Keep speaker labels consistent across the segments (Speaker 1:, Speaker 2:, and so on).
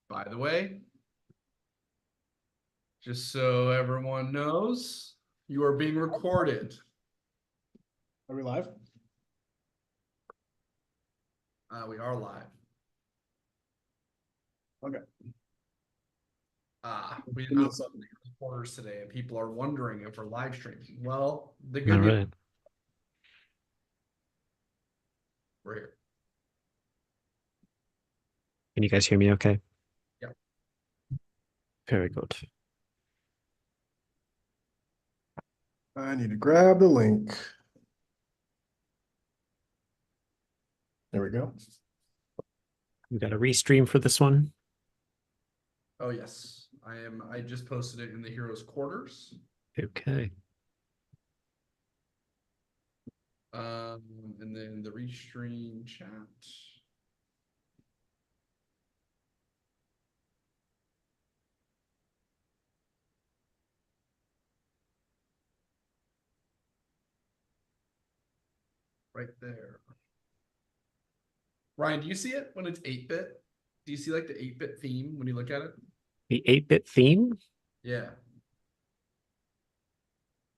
Speaker 1: By the way, just so everyone knows, you are being recorded.
Speaker 2: Are we live?
Speaker 1: We are live.
Speaker 2: Okay.
Speaker 1: We did not set the recorders today, and people are wondering if we're live streaming. Well, the good
Speaker 3: All
Speaker 1: news,
Speaker 3: right.
Speaker 1: we're here.
Speaker 3: Can you guys hear me okay?
Speaker 1: Yep.
Speaker 3: Very good.
Speaker 2: I need to grab the link. There we go.
Speaker 3: We got a restream for this one.
Speaker 1: Oh yes, I just posted it in the Heroes Quarters.
Speaker 3: Okay.
Speaker 1: And then the restream chat. Right there. Ryan, do you see it when it's 8-bit? Do you see like the 8-bit theme when you look at it?
Speaker 3: The 8-bit theme?
Speaker 1: Yeah.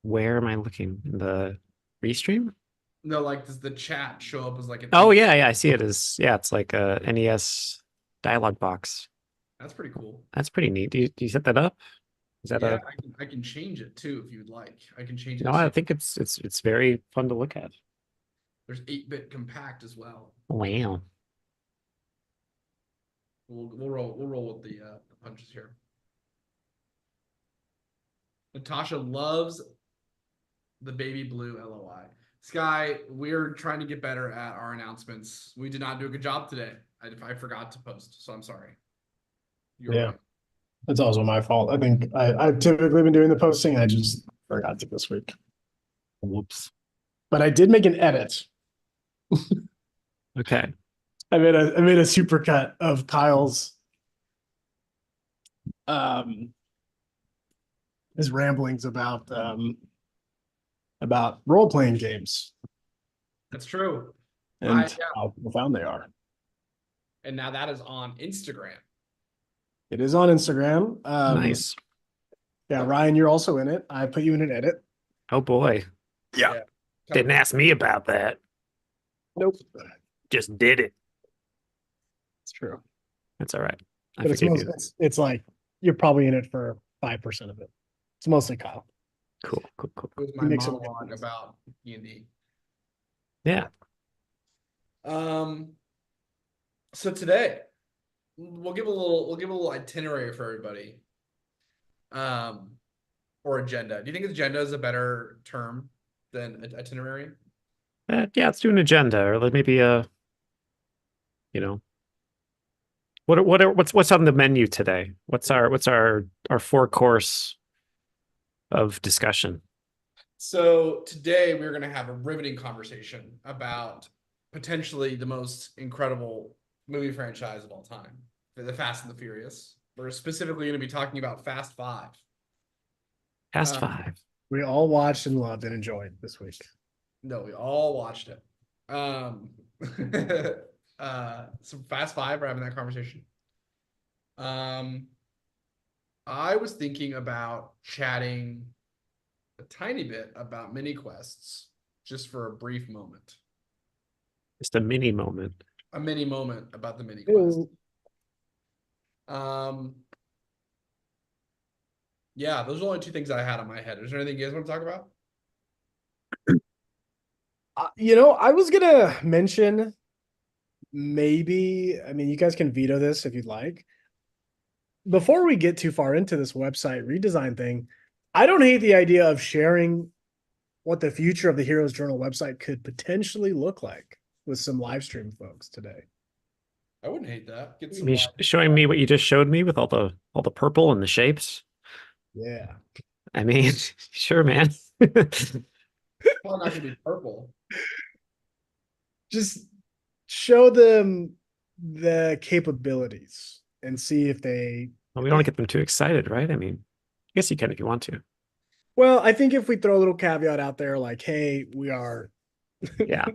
Speaker 3: Where am I looking? In the restream?
Speaker 1: No, like does the chat show up as like an
Speaker 3: Oh
Speaker 1: 8-bit?
Speaker 3: yeah, I see it as it's like a NES dialog box.
Speaker 1: That's pretty cool.
Speaker 3: That's pretty neat. Do you set that up? Is that
Speaker 1: Yeah,
Speaker 3: a
Speaker 1: I can change it too if you'd like. I can change it.
Speaker 3: No, I think it's very fun to look at.
Speaker 1: There's 8-bit compact as well.
Speaker 3: Wow.
Speaker 1: We'll roll with the punches here. Natasha loves the baby blue LOI. Sky, we're trying to get better at our announcements. We did not do a good job today. I forgot to post, so I'm sorry. You're
Speaker 2: Yeah.
Speaker 1: right.
Speaker 2: It's also my fault. I think I've typically been doing the posting. I just forgot to this week.
Speaker 3: Whoops.
Speaker 2: But I did make an edit.
Speaker 3: Okay.
Speaker 2: I made a supercut of Kyle's his ramblings about role-playing games
Speaker 1: That's true.
Speaker 2: and
Speaker 1: Yeah.
Speaker 2: how profound they are.
Speaker 1: And now that is on Instagram.
Speaker 2: It is on Instagram.
Speaker 3: Nice.
Speaker 2: Yeah, Ryan, you're also in it. I put you in an edit.
Speaker 3: Oh boy.
Speaker 2: Yeah.
Speaker 3: Didn't ask me about that.
Speaker 2: Nope.
Speaker 3: Just did it.
Speaker 2: It's true.
Speaker 3: That's all right. I
Speaker 2: But it's,
Speaker 3: forgive you.
Speaker 2: it's like you're probably in it for 5% of it. It's mostly Kyle.
Speaker 3: Cool.
Speaker 1: It was my
Speaker 2: Mix it
Speaker 1: monologue
Speaker 2: with-
Speaker 1: about D&D.
Speaker 3: Yeah.
Speaker 1: So today we'll give a little itinerary for everybody. Or agenda. Do you think agenda is a better term than itinerary?
Speaker 3: Yeah, let's do an agenda, or maybe what's on the menu today? What's our 4-course of discussion?
Speaker 1: So today we're going to have a riveting conversation about potentially the most incredible movie franchise of all time, the Fast and the Furious. We're specifically going to be talking about Fast 5.
Speaker 3: Fast 5.
Speaker 2: We all watched and loved and enjoyed this week.
Speaker 1: No, we all watched it. So Fast 5, we're having that conversation. I was thinking about chatting a tiny bit about mini quests just for a brief moment.
Speaker 3: Just a mini moment.
Speaker 1: A mini moment about the mini quest. Yeah, those are the only two things I had on my head. Is there anything you guys want to talk about?
Speaker 2: I was gonna mention maybe, I mean, you guys can veto this if you'd like. Before we get too far into this website redesign thing, I don't hate the idea of sharing what the future of the Heroes Journal website could potentially look like with some live stream folks today.
Speaker 1: I wouldn't hate that. Get some
Speaker 3: Me showing me what you just showed me with all the purple and the shapes.
Speaker 2: Yeah.
Speaker 3: I mean, sure, man.
Speaker 1: Probably not gonna be purple.
Speaker 2: Just show them the capabilities and see if they.
Speaker 3: Well, we don't want to get them too excited, right? I mean, I guess you can if you want to.
Speaker 2: Well, I think if we throw a little caveat out there, like, hey, we are.
Speaker 3: Yeah.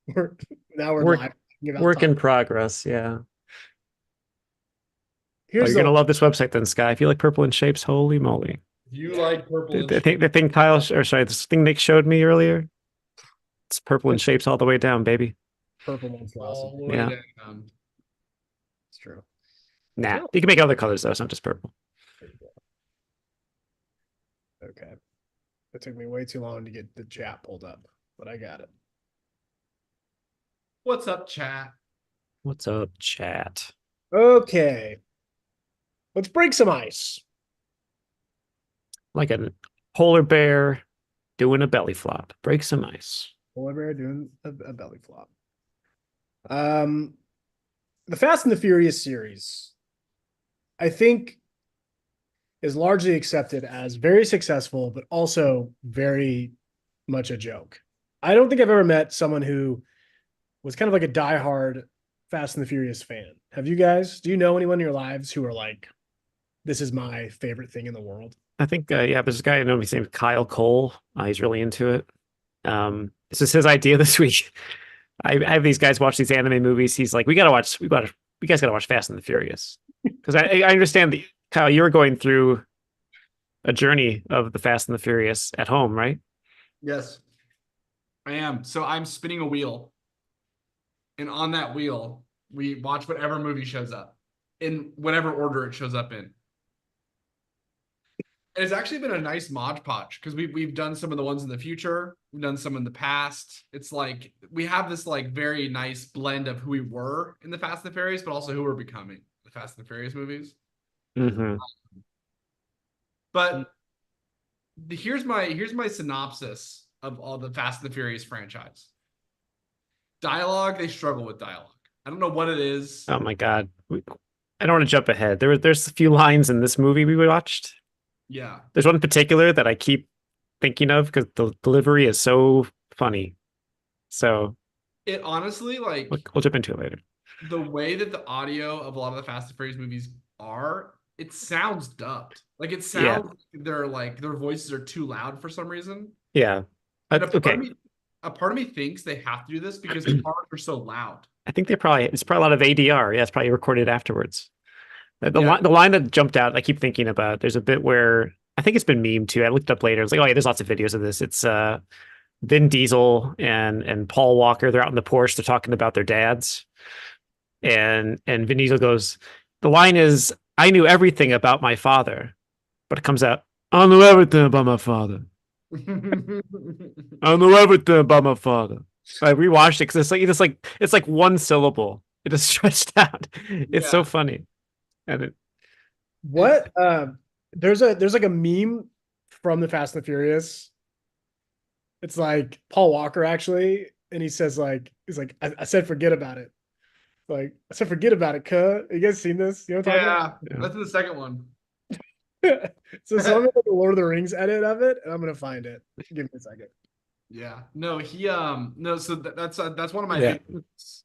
Speaker 2: we're
Speaker 3: Work-
Speaker 2: live.
Speaker 3: Work in progress. Yeah. you're
Speaker 2: here's
Speaker 3: gonna
Speaker 2: the
Speaker 3: love this website then, Sky. If you like purple in shapes, holy moly!
Speaker 1: If you like purple and
Speaker 3: The thing Kyle, or sorry, this thing Nick showed me earlier. It's purple in shapes all the way down, baby.
Speaker 2: purple one's awesome.
Speaker 1: all the way
Speaker 3: Yeah.
Speaker 1: down.
Speaker 2: It's true.
Speaker 3: Nah,
Speaker 2: Yeah.
Speaker 3: you can make other colors though. It's not just purple.
Speaker 2: Okay. It took me way too long to get the chat pulled up, but I got it.
Speaker 1: What's up, chat?
Speaker 3: What's up, chat?
Speaker 2: Okay. Let's break some ice.
Speaker 3: Like a polar bear doing a belly flop. Break some ice.
Speaker 2: Polar bear doing a belly flop. The Fast and the Furious series, I think, is largely accepted as very successful, but also very much a joke. I don't think I've ever met someone who was kind of like a diehard Fast and the Furious fan. Have you guys? Do you know anyone in your lives who are like, this is my favorite thing in the world?
Speaker 3: I think, yeah, there's a guy I know, his name's Kyle Cole. He's really into it. This is his idea this week. I have these guys watch these anime movies. He's like, you guys gotta watch Fast and the Furious. Because I understand that, Kyle, you were going through a journey of the Fast and the Furious at home, right?
Speaker 1: Yes, I am. So I'm spinning a wheel, and on that wheel, we watch whatever movie shows up in whatever order it shows up in. And it's actually been a nice Mod Podge because we've done some of the ones in the future, we've done some in the past. It's like we have this like very nice blend of who we were in the Fast and the Furious, but also who we're becoming the Fast and the Furious movies.
Speaker 3: Mm-hmm.
Speaker 1: But here's my synopsis of all the Fast and the Furious franchise. Dialogue, they struggle with dialogue. I don't know what it is.
Speaker 3: Oh my God. I don't want to jump ahead. There's a few lines in this movie we watched.
Speaker 1: Yeah.
Speaker 3: There's one in particular that I keep thinking of because the delivery is so funny. So
Speaker 1: It honestly, like,
Speaker 3: we'll jump into it later.
Speaker 1: the way that the audio of a lot of the Fast and Furious movies are, it sounds dubbed. Like it sounds like their voices are too loud for some reason.
Speaker 3: Yeah.
Speaker 1: And
Speaker 3: Okay.
Speaker 1: a part of me thinks they have to do this because the cars are so loud.
Speaker 3: I think it's probably a lot of ADR. Yeah, it's probably recorded afterwards. The
Speaker 1: Yeah.
Speaker 3: line that jumped out, I keep thinking about. There's a bit where I think it's been memed too. I looked it up later. It's like, oh yeah, there's lots of videos of this. It's Vin Diesel and Paul Walker. They're out in the Porsche. They're talking about their dads, and Vin Diesel goes, the line is, "I knew everything about my father," but it comes out, "I knew everything about my father. I knew everything about my father." I rewatched it because it's like one syllable. It is stretched out. It's so
Speaker 1: Yeah.
Speaker 3: funny. And
Speaker 2: What? There's like a meme from the Fast and the Furious. It's like Paul Walker actually, and he says he's like, I said forget about it. Like I said forget about it, cuh. You guys seen this? You know what I'm talking
Speaker 1: Yeah, that's the second one.
Speaker 2: about? So I'm gonna the Lord of the Rings edit of it, and I'm gonna find it. Give me a second.
Speaker 1: Yeah. No, no. So that's one of my
Speaker 3: Yeah.
Speaker 1: favorites.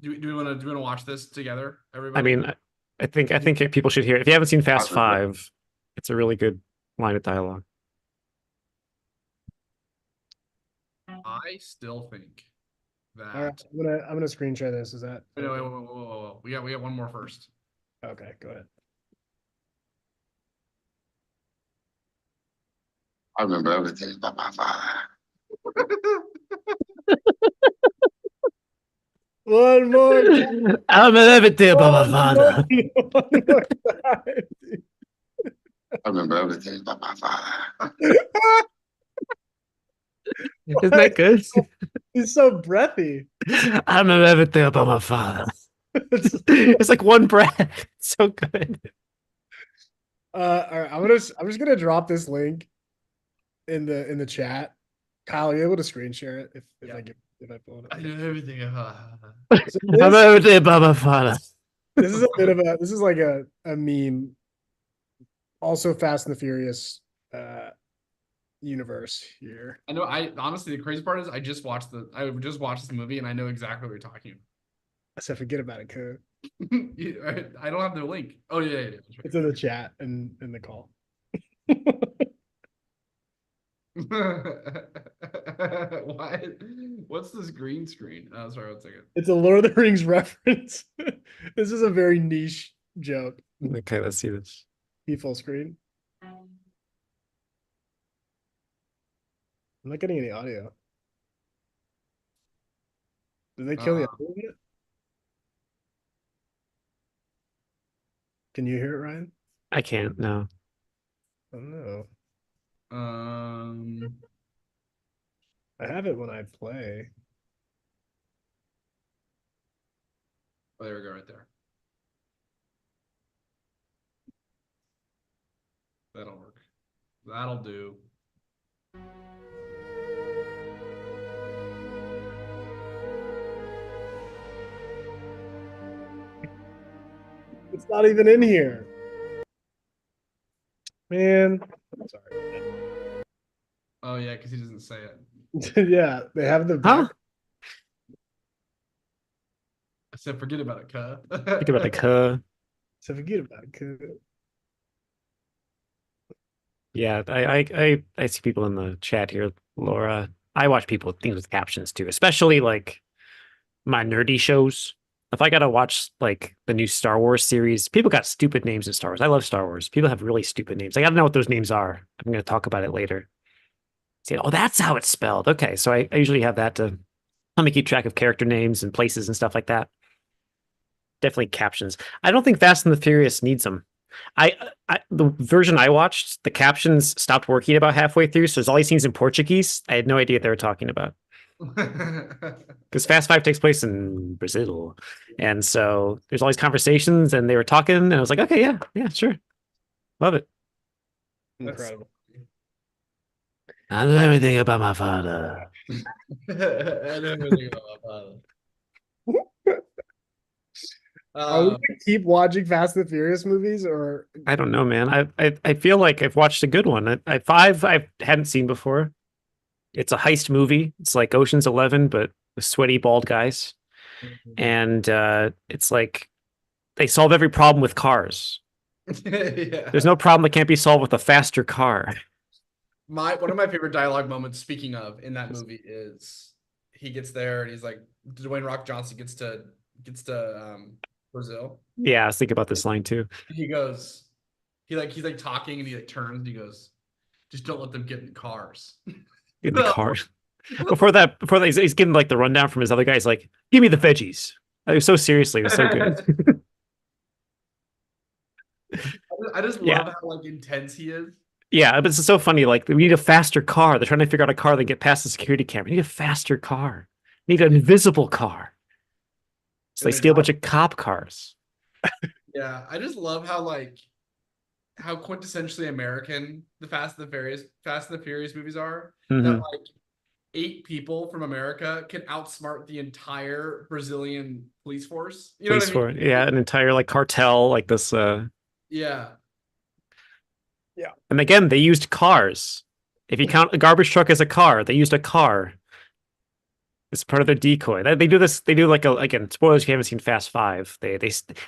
Speaker 1: Do we want to watch this together,
Speaker 3: I
Speaker 1: everybody?
Speaker 3: mean, I think people should hear it. If you haven't seen Fast Five, it's a really good line of dialogue.
Speaker 1: I still think that.
Speaker 2: All right, I'm gonna screen share this. Is that
Speaker 1: Wait, whoa. We got one more first.
Speaker 2: okay? Go ahead.
Speaker 4: I remember everything about my father.
Speaker 2: One more.
Speaker 3: I'm everything about my father.
Speaker 2: One more time.
Speaker 4: I remember everything about my father.
Speaker 3: Isn't that good?
Speaker 2: He's so breathy.
Speaker 3: I remember everything about my father. It's like one breath. It's so good.
Speaker 2: All right, I'm just gonna drop this link in the chat. Kyle, are you able to screen share it if
Speaker 1: Yeah.
Speaker 2: if I pull it
Speaker 1: I
Speaker 2: up?
Speaker 1: know everything.
Speaker 2: So
Speaker 3: I'm everything about my father.
Speaker 2: this is a bit of this is like a meme. Also, Fast and the Furious universe here.
Speaker 1: I know. I honestly, the crazy part is, I just watched this movie, and I know exactly what you're talking.
Speaker 2: I said, forget about it, cuz.
Speaker 1: I don't have the link. Oh yeah.
Speaker 2: It's in the chat and in the call.
Speaker 1: Why? What's this green screen? Oh, sorry, one second.
Speaker 2: It's a Lord of the Rings reference. This is a very niche joke.
Speaker 3: Okay, let's see this.
Speaker 2: Be full screen. I'm not getting any audio. Did they kill the
Speaker 1: Uh,
Speaker 2: audio yet? Can you hear it, Ryan?
Speaker 3: I can't. No.
Speaker 2: Oh no.
Speaker 1: um,
Speaker 2: I have it when I play.
Speaker 1: oh, there we go, right there. That'll work. That'll do.
Speaker 2: It's not even in here. Man. Sorry.
Speaker 1: Oh yeah, because he doesn't say it.
Speaker 2: Yeah, they have the
Speaker 3: Huh?
Speaker 2: back.
Speaker 1: I said, forget about it, cuh.
Speaker 3: Think about the cuh.
Speaker 2: So forget about it. 'Cause-
Speaker 3: Yeah, I see people in the chat here, Laura. I watch people things with captions too, especially like my nerdy shows. If I gotta watch like the new Star Wars series, people got stupid names in Star Wars. I love Star Wars. People have really stupid names. I gotta know what those names are. I'm gonna talk about it later. Say, oh, that's how it's spelled. Okay, so I usually have that to help me keep track of character names and places and stuff like that. Definitely captions. I don't think Fast and the Furious needs them. The version I watched, the captions stopped working about halfway through, so there's all these scenes in Portuguese. I had no idea what they were talking about because Fast Five takes place in Brazil, and so there's all these conversations, and they were talking, and I was like, okay, yeah, sure, love it.
Speaker 2: Incredible.
Speaker 3: I know everything about my father.
Speaker 1: I know everything about my father.
Speaker 2: Are we gonna keep watching Fast and Furious movies or
Speaker 3: I don't know, man. I feel like I've watched a good one. Five I hadn't seen before. It's a heist movie. It's like Ocean's 11, but with sweaty bald guys. And it's like they solve every problem with cars.
Speaker 1: Yeah.
Speaker 3: There's no problem that can't be solved with a faster car.
Speaker 1: One of my favorite dialogue moments, speaking of, in that movie is he gets there and he's like, Dwayne Rock Johnson gets to Brazil.
Speaker 3: Yeah, I was thinking about this line too.
Speaker 1: And he goes, he's like talking and he like turns and he goes, just don't let them get in cars.
Speaker 3: In the car. Before that, he's getting like the rundown from his other guy. He's like, give me the veggies. So seriously, it was so good.
Speaker 1: I just
Speaker 3: Yeah.
Speaker 1: love how like intense he is.
Speaker 3: Yeah, but it's so funny. Like, we need a faster car. They're trying to figure out a car that get past the security camera. We need a faster car. We need an invisible car. So they steal a bunch of cop cars.
Speaker 1: Yeah, I just love how quintessentially American the Fast and the Furious movies are.
Speaker 3: Mhm.
Speaker 1: That like 8 people from America can outsmart the entire Brazilian police force. You know
Speaker 3: Police
Speaker 1: what I mean?
Speaker 3: force. Yeah, an entire like cartel like this.
Speaker 1: Yeah.
Speaker 3: And again, they used cars. If you count a garbage truck as a car, they used a car. It's part of their decoy. They do this. They do like again. Spoilers if you haven't seen Fast Five. They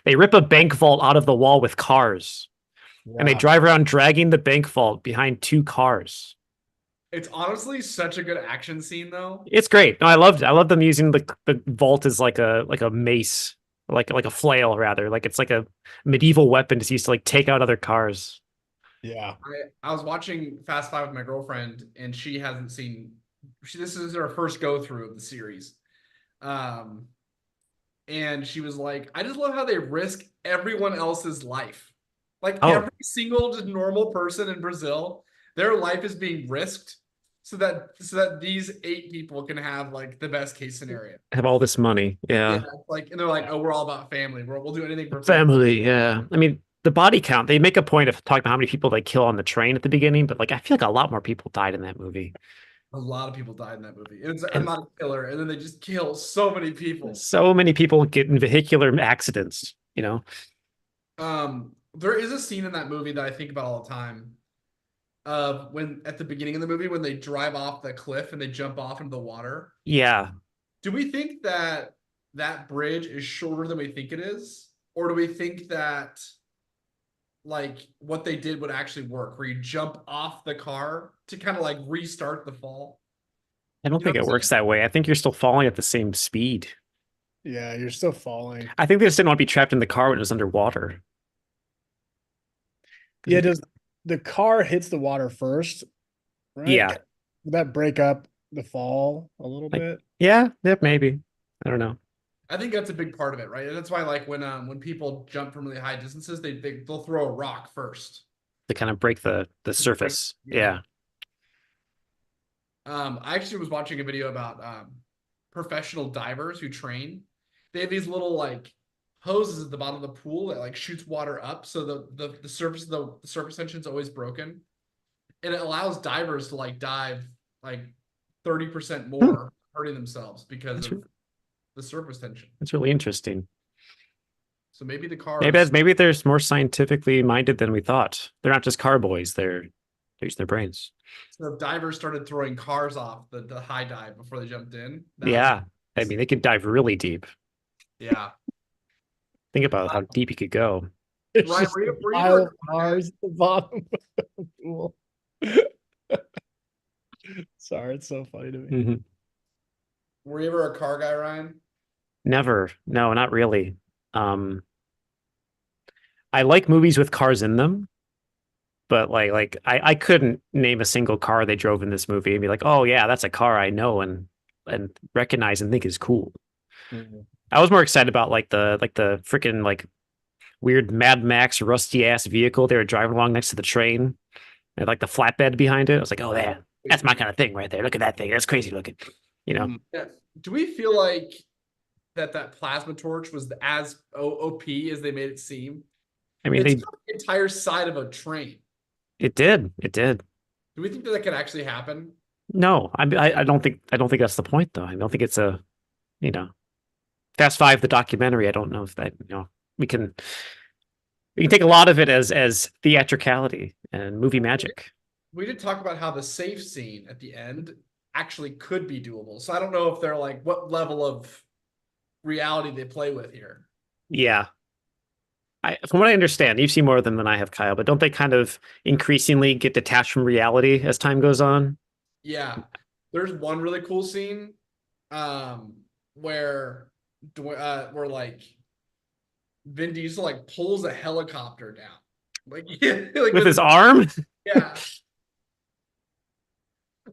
Speaker 3: rip a bank vault out of the wall with cars, and they drive around dragging the bank vault behind 2 cars.
Speaker 1: It's honestly such a good action scene though.
Speaker 3: It's great. No, I loved it. I love them using the vault as like a mace, like a flail rather. Like it's like a medieval weapon just used to like take out other cars.
Speaker 2: Yeah.
Speaker 1: I was watching Fast Five with my girlfriend, and she hasn't seen. This is her first go through of the series, and she was like, "I just love how they risk everyone else's life. Like every single just normal person in Brazil, their life is being risked so that these 8 people can have like the best case scenario.
Speaker 3: Have all this money, yeah.
Speaker 1: Like, and they're like, oh, we're all about family. We'll do anything for
Speaker 3: Family, yeah. I mean, the body count, they make a point of talking about how many people they kill on the train at the beginning, but like I feel like a lot more people died in that movie.
Speaker 1: A lot of people died in that movie. I'm not a killer, and then they just kill so many people.
Speaker 3: So many people get in vehicular accidents, you know.
Speaker 1: There is a scene in that movie that I think about all the time. When at the beginning of the movie, when they drive off the cliff and they jump off into the water.
Speaker 3: Yeah.
Speaker 1: Do we think that that bridge is shorter than we think it is? Or do we think that like what they did would actually work, where you jump off the car to kind of like restart the fall?
Speaker 3: I don't think it works that way. I think you're still falling at the same speed.
Speaker 2: Yeah, you're still falling.
Speaker 3: I think they just didn't want to be trapped in the car when it was underwater.
Speaker 2: Yeah, does the car hits the water first, right?
Speaker 3: Yeah.
Speaker 2: Would that break up the fall a little
Speaker 3: Like-
Speaker 2: bit?
Speaker 3: Yeah, maybe. I don't know.
Speaker 1: I think that's a big part of it, right? And that's why, like, when people jump from really high distances, they'll throw a rock first.
Speaker 3: To kind of break the surface.
Speaker 1: yeah.
Speaker 3: Yeah.
Speaker 1: I actually was watching a video about professional divers who train. They have these little like hoses at the bottom of the pool that like shoots water up, so the surface the surface tension is always broken, and it allows divers to like dive like 30% more, hurting themselves because
Speaker 3: That's
Speaker 1: of the surface tension.
Speaker 3: That's really interesting.
Speaker 1: So maybe the car
Speaker 3: Maybe they're more scientifically minded than we thought. They're not just car boys. They use their brains.
Speaker 1: So if divers started throwing cars off the high dive before they jumped in. that
Speaker 3: Yeah. I mean, they could dive really deep.
Speaker 1: yeah.
Speaker 3: Think about how deep you could go.
Speaker 2: It's
Speaker 1: Ryan,
Speaker 2: just
Speaker 1: were you-
Speaker 2: a
Speaker 1: were you
Speaker 2: pile
Speaker 1: ever-
Speaker 2: of cars at the bottom of the pool. Sorry, it's so funny to me.
Speaker 3: Mhm.
Speaker 1: Were you ever a car guy, Ryan?
Speaker 3: Never. No, not really. I like movies with cars in them, but I couldn't name a single car they drove in this movie and be like, oh yeah, that's a car I know and recognize and think is cool. I was more excited about like the freaking like weird Mad Max rusty ass vehicle they were driving along next to the train and like the flatbed behind it. I was like, oh man, that's my kind of thing right there. Look at that thing. That's crazy looking. You know?
Speaker 1: Yeah. Do we feel like that plasma torch was as OP as they made it seem?
Speaker 3: I mean,
Speaker 1: It's got the entire side of a train.
Speaker 3: it did. It did.
Speaker 1: Do we think that could actually happen?
Speaker 3: No, I don't think that's the point though. I don't think it's a, you know, Fast Five, the documentary. I don't know if that, we can take a lot of it as theatricality and movie magic.
Speaker 1: We did talk about how the safe scene at the end actually could be doable. So I don't know if they're like what level of reality they play with here.
Speaker 3: Yeah. From what I understand, you've seen more of them than I have, Kyle, but don't they kind of increasingly get detached from reality as time goes on?
Speaker 1: Yeah. There's one really cool scene where like Vin Diesel like pulls a helicopter down. Like, like
Speaker 3: With his arm?
Speaker 1: yeah.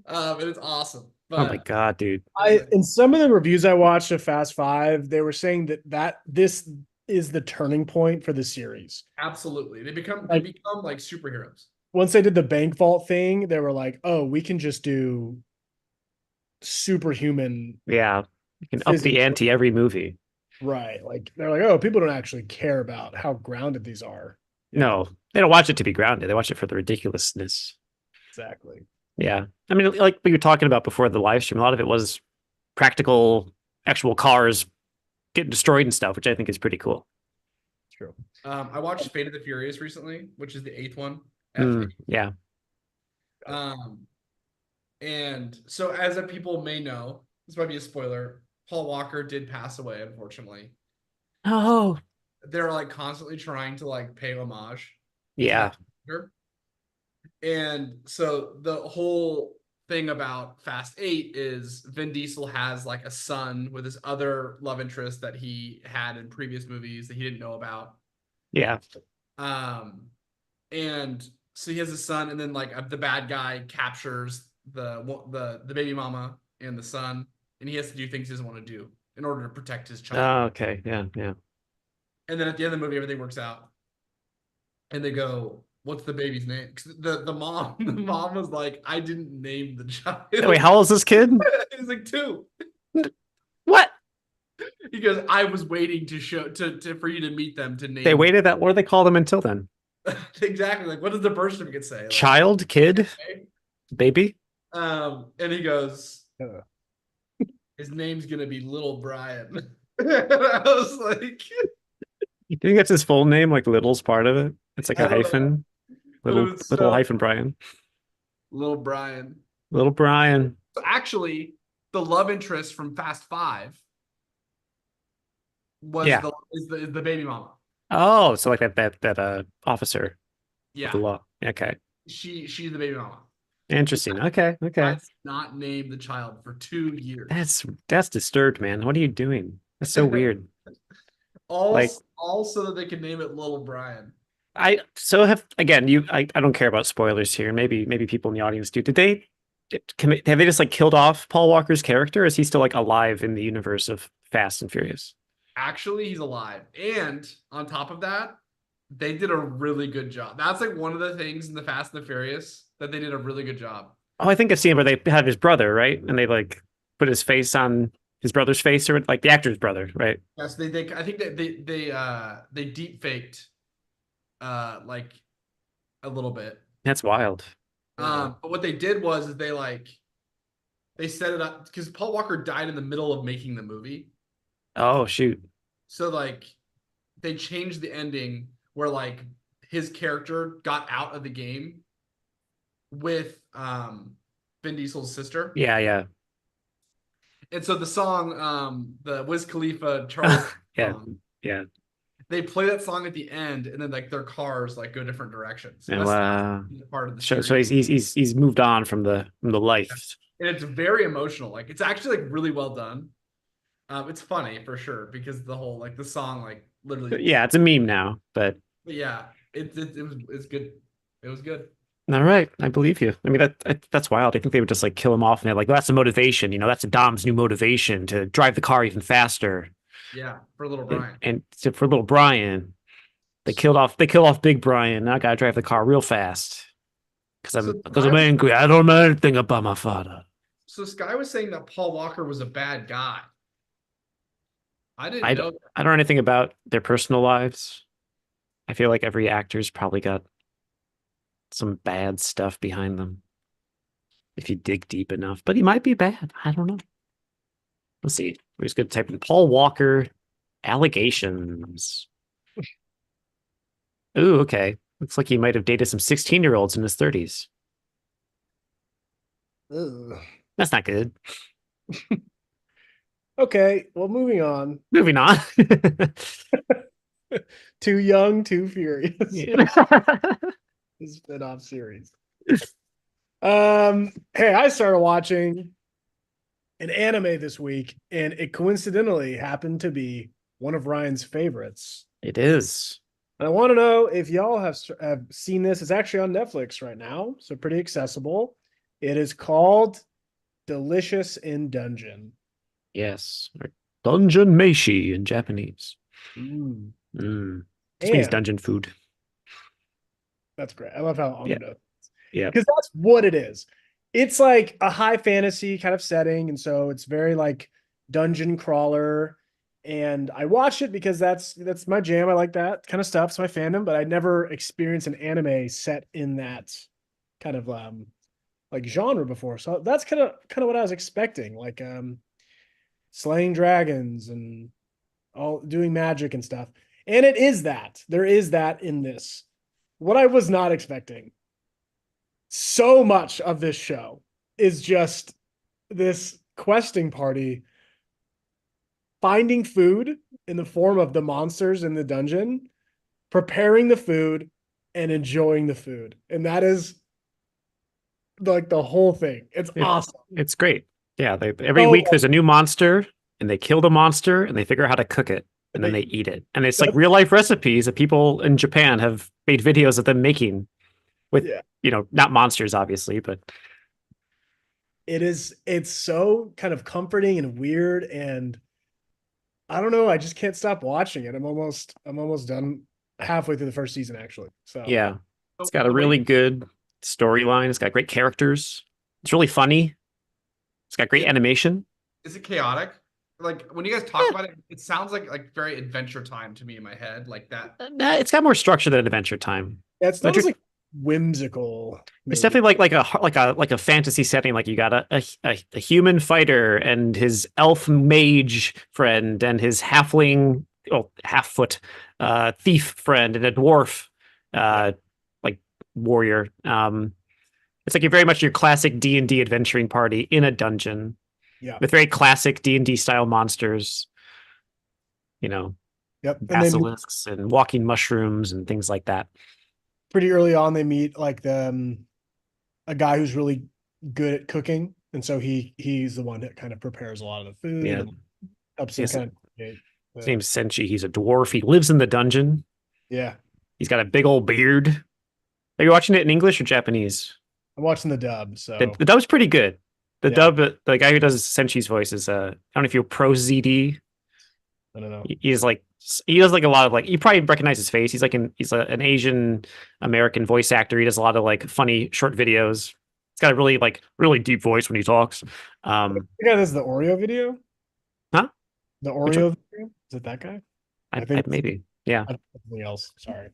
Speaker 1: And it's awesome. But
Speaker 3: Oh my god, dude.
Speaker 2: In some of the reviews I watched of Fast Five, they were saying that this is the turning point for the series.
Speaker 1: absolutely. They become
Speaker 2: Like-
Speaker 1: like superheroes.
Speaker 2: Once they did the bank vault thing, they were like, "Oh, we can just do superhuman."
Speaker 3: Yeah. You can up the
Speaker 2: Physics.
Speaker 3: ante every movie.
Speaker 2: Right. Like they're like, "Oh, people don't actually care about how grounded these are."
Speaker 3: No, they don't watch it to be grounded. They watch it for the ridiculousness.
Speaker 2: Exactly.
Speaker 3: Yeah. I mean, like we were talking about before the live stream, a lot of it was practical, actual cars getting destroyed and stuff, which I think is pretty cool.
Speaker 2: True.
Speaker 1: I watched Fate of the Furious recently, which is the 8th one.
Speaker 3: Yeah.
Speaker 1: And so as people may know, this might be a spoiler, Paul Walker did pass away, unfortunately.
Speaker 3: Oh.
Speaker 1: They're like constantly trying to like pay homage.
Speaker 3: Yeah.
Speaker 1: And so the whole thing about Fast 8 is Vin Diesel has like a son with his other love interest that he had in previous movies that he didn't know about.
Speaker 3: Yeah.
Speaker 1: And so he has a son, and then like the bad guy captures the baby mama and the son, and he has to do things he doesn't want to do in order to protect his child.
Speaker 3: Oh, okay. Yeah. Yeah.
Speaker 1: And then at the end of the movie, everything works out. And they go, "What's the baby's name?" 'Cause the mom was like, "I didn't name the child."
Speaker 3: Wait, how old is this kid?
Speaker 1: He's like 2.
Speaker 3: What?
Speaker 1: He goes, "I was waiting to show to for you to meet them to name."
Speaker 3: They waited that. What do they call them until then?
Speaker 1: Exactly. Like, what does the birth certificate say? Like,
Speaker 3: Child, kid,
Speaker 1: okay.
Speaker 3: baby.
Speaker 1: And he goes, "His name's gonna be Little Brian." I was like,
Speaker 3: You think that's his full name? Like Little's part of it. It's like
Speaker 1: I
Speaker 3: a
Speaker 1: don't know.
Speaker 3: hyphen.
Speaker 1: But it
Speaker 3: Little
Speaker 1: was
Speaker 3: little
Speaker 1: so-
Speaker 3: hyphen Brian.
Speaker 1: Little Brian.
Speaker 3: Little Brian.
Speaker 1: So actually, the love interest from Fast 5 was
Speaker 3: Yeah.
Speaker 1: is the baby mama.
Speaker 3: Oh, so like that officer
Speaker 1: Yeah,
Speaker 3: of the law. Okay.
Speaker 1: she's the baby mama.
Speaker 3: Interesting. Okay. Okay.
Speaker 1: That's not named the child for 2 years.
Speaker 3: That's disturbed, man. What are you doing? That's so weird.
Speaker 1: all
Speaker 3: like-
Speaker 1: all so that they can name it Little Brian.
Speaker 3: I so have again. I don't care about spoilers here. Maybe people in the audience do. Have they just like killed off Paul Walker's character? Or is he still like alive in the universe of Fast and Furious?
Speaker 1: Actually, he's alive. And on top of that, they did a really good job. That's like one of the things in the Fast and the Furious that they did a really good job.
Speaker 3: Oh, I think I've seen where they have his brother, right? And they like put his face on his brother's face, or like the actor's brother, right?
Speaker 1: Yes, they I think that they deep faked like a little bit.
Speaker 3: That's wild.
Speaker 1: But what they did was is they set it up because Paul Walker died in the middle of making the movie.
Speaker 3: Oh shoot.
Speaker 1: So like they changed the ending where like his character got out of the game with Vin Diesel's sister.
Speaker 3: Yeah.
Speaker 1: And so the song, the Wiz Khalifa Charlie
Speaker 3: Yeah.
Speaker 1: song,
Speaker 3: Yeah.
Speaker 1: they play that song at the end, and then like their cars like go different directions. So
Speaker 3: And
Speaker 1: that's part of the
Speaker 3: so
Speaker 1: series.
Speaker 3: he's moved on from the life.
Speaker 1: And it's very emotional. Like it's actually like really well done. It's funny for sure because the whole like the song like literally.
Speaker 3: Yeah, it's a meme now, but
Speaker 1: But yeah, it's good. It was good.
Speaker 3: all right, I believe you. I mean that's wild. I think they would just like kill him off and they're like, that's the motivation, that's Dom's new motivation to drive the car even faster.
Speaker 1: Yeah, for little Brian.
Speaker 3: And so for little Brian, they killed off Big Brian. Now I gotta drive the car real fast. Because I'm angry. I don't know anything about my father.
Speaker 1: So Sky was saying that Paul Walker was a bad guy. I didn't know that.
Speaker 3: I don't know anything about their personal lives. I feel like every actor's probably got some bad stuff behind them. If you dig deep enough. But he might be bad. I don't know. Let's see. We're just gonna type in Paul Walker allegations. Ooh, okay. Looks like he might have dated some 16-year-olds in his 30s.
Speaker 2: Ugh.
Speaker 3: That's not good.
Speaker 2: Okay, well, moving on.
Speaker 3: Moving on.
Speaker 2: Too Young, Too Furious.
Speaker 3: Yeah.
Speaker 2: His spin-off series. Hey, I started watching an anime this week, and it coincidentally happened to be one of Ryan's favorites.
Speaker 3: It is.
Speaker 2: And I want to know if y'all have seen this. It's actually on Netflix right now, so pretty accessible. It is called Delicious in Dungeon.
Speaker 3: Yes. Or Dungeon Meishi in Japanese.
Speaker 2: Mm.
Speaker 3: This means
Speaker 2: And
Speaker 3: dungeon food.
Speaker 2: that's great. I love how on
Speaker 3: Yeah. Yeah.
Speaker 2: because that's what it is. It's like a high fantasy kind of setting, and so it's very like dungeon crawler. And I watched it because that's my jam. I like that kind of stuff. It's my fandom, but I never experienced an anime set in that kind of like genre before. So that's kind of what I was expecting, like slaying dragons and all doing magic and stuff. And it is that. There is that in this. What I was not expecting. So much of this show is just this questing party finding food in the form of the monsters in the dungeon, preparing the food, and enjoying the food. And that is like the whole thing. It's awesome.
Speaker 3: It's great. Yeah. Every week there's a new monster and they kill the monster and they figure out how to cook it and then they eat it. And it's like real life recipes that people in Japan have made videos of them making with, not monsters, obviously, but
Speaker 2: it's so kind of comforting and weird. And I don't know. I just can't stop watching it. I'm almost done halfway through the first season, actually. So
Speaker 3: yeah, it's got a really good storyline. It's got great characters. It's really funny. It's got great animation.
Speaker 1: Is it chaotic? Like when you guys talk about it, it sounds like very Adventure Time to me in my head, like that.
Speaker 3: It's got more structure than Adventure Time.
Speaker 2: Yeah, it's not like whimsical.
Speaker 3: It's definitely like a fantasy setting. Like you got a human fighter and his elf mage friend and his halfling, half-foot thief friend and a dwarf like warrior. It's like you're very much your classic D&D adventuring party in a dungeon.
Speaker 2: Yeah. With
Speaker 3: very classic D&D style monsters.
Speaker 2: Yep.
Speaker 3: Basilisks and walking mushrooms and things like that.
Speaker 2: Pretty early on, they meet like a guy who's really good at cooking, and so he's the one that kind of prepares a lot of the food.
Speaker 3: Yeah,
Speaker 2: and helps him kind of.
Speaker 3: His name's Senshi. He's a dwarf. He lives in the dungeon.
Speaker 2: Yeah,
Speaker 3: He's got a big old beard. Are you watching it in English or Japanese?
Speaker 2: I'm watching the dub,
Speaker 3: The,
Speaker 2: so
Speaker 3: the dub's pretty good. The
Speaker 2: Yeah.
Speaker 3: dub, the guy who does Senshi's voice is I don't know if you're pro ZD.
Speaker 2: I don't know.
Speaker 3: He's like he does like a lot of like you probably recognize his face. He's like an Asian American voice actor. He does a lot of like funny short videos. He's got a really deep voice when he talks.
Speaker 2: The guy that's the Oreo video?
Speaker 3: Huh?
Speaker 2: The
Speaker 3: Which
Speaker 2: Oreo video? Is it that guy? I think
Speaker 3: maybe yeah.
Speaker 2: I don't know, something else. Sorry.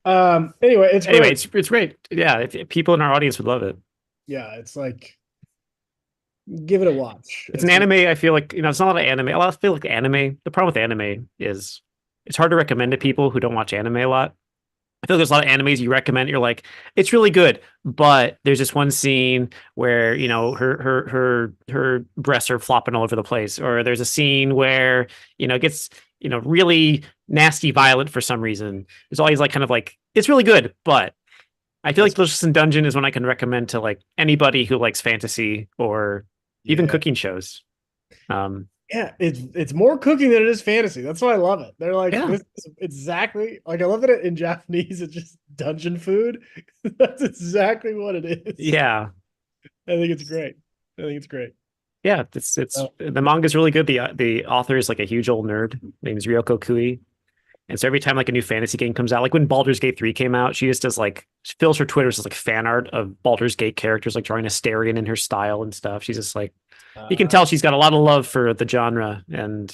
Speaker 2: Anyway, it's
Speaker 3: Anyway,
Speaker 2: great.
Speaker 3: it's great. Yeah, if people in our audience would love it.
Speaker 2: Yeah, it's like give it a watch.
Speaker 3: It's an anime. I feel like it's not a lot of anime. I feel like anime. The problem with anime is it's hard to recommend to people who don't watch anime a lot. I feel like there's a lot of animes you recommend. You're like, it's really good, but there's this one scene where her breasts are flopping all over the place, or there's a scene where it gets really nasty, violent for some reason. There's always like kind of like it's really good, but I feel like Delicious in Dungeon is one I can recommend to like anybody who likes fantasy or even
Speaker 2: Yeah.
Speaker 3: cooking shows.
Speaker 2: Yeah, it's more cooking than it is fantasy. That's why I love it. They're like
Speaker 3: Yeah.
Speaker 2: this is exactly like I love that in Japanese it's just dungeon food. That's exactly what it is.
Speaker 3: Yeah.
Speaker 2: I think it's great. I think it's great.
Speaker 3: Yeah, it's
Speaker 2: Oh.
Speaker 3: the manga's really good. The author is like a huge old nerd. Name is Ryoko Kui. And so every time like a new fantasy game comes out, like when Baldur's Gate 3 came out, she just does like she fills her Twitter as like fan art of Baldur's Gate characters, like drawing Astarion in her style and stuff. She's just like you can tell she's got a lot of love for the genre, and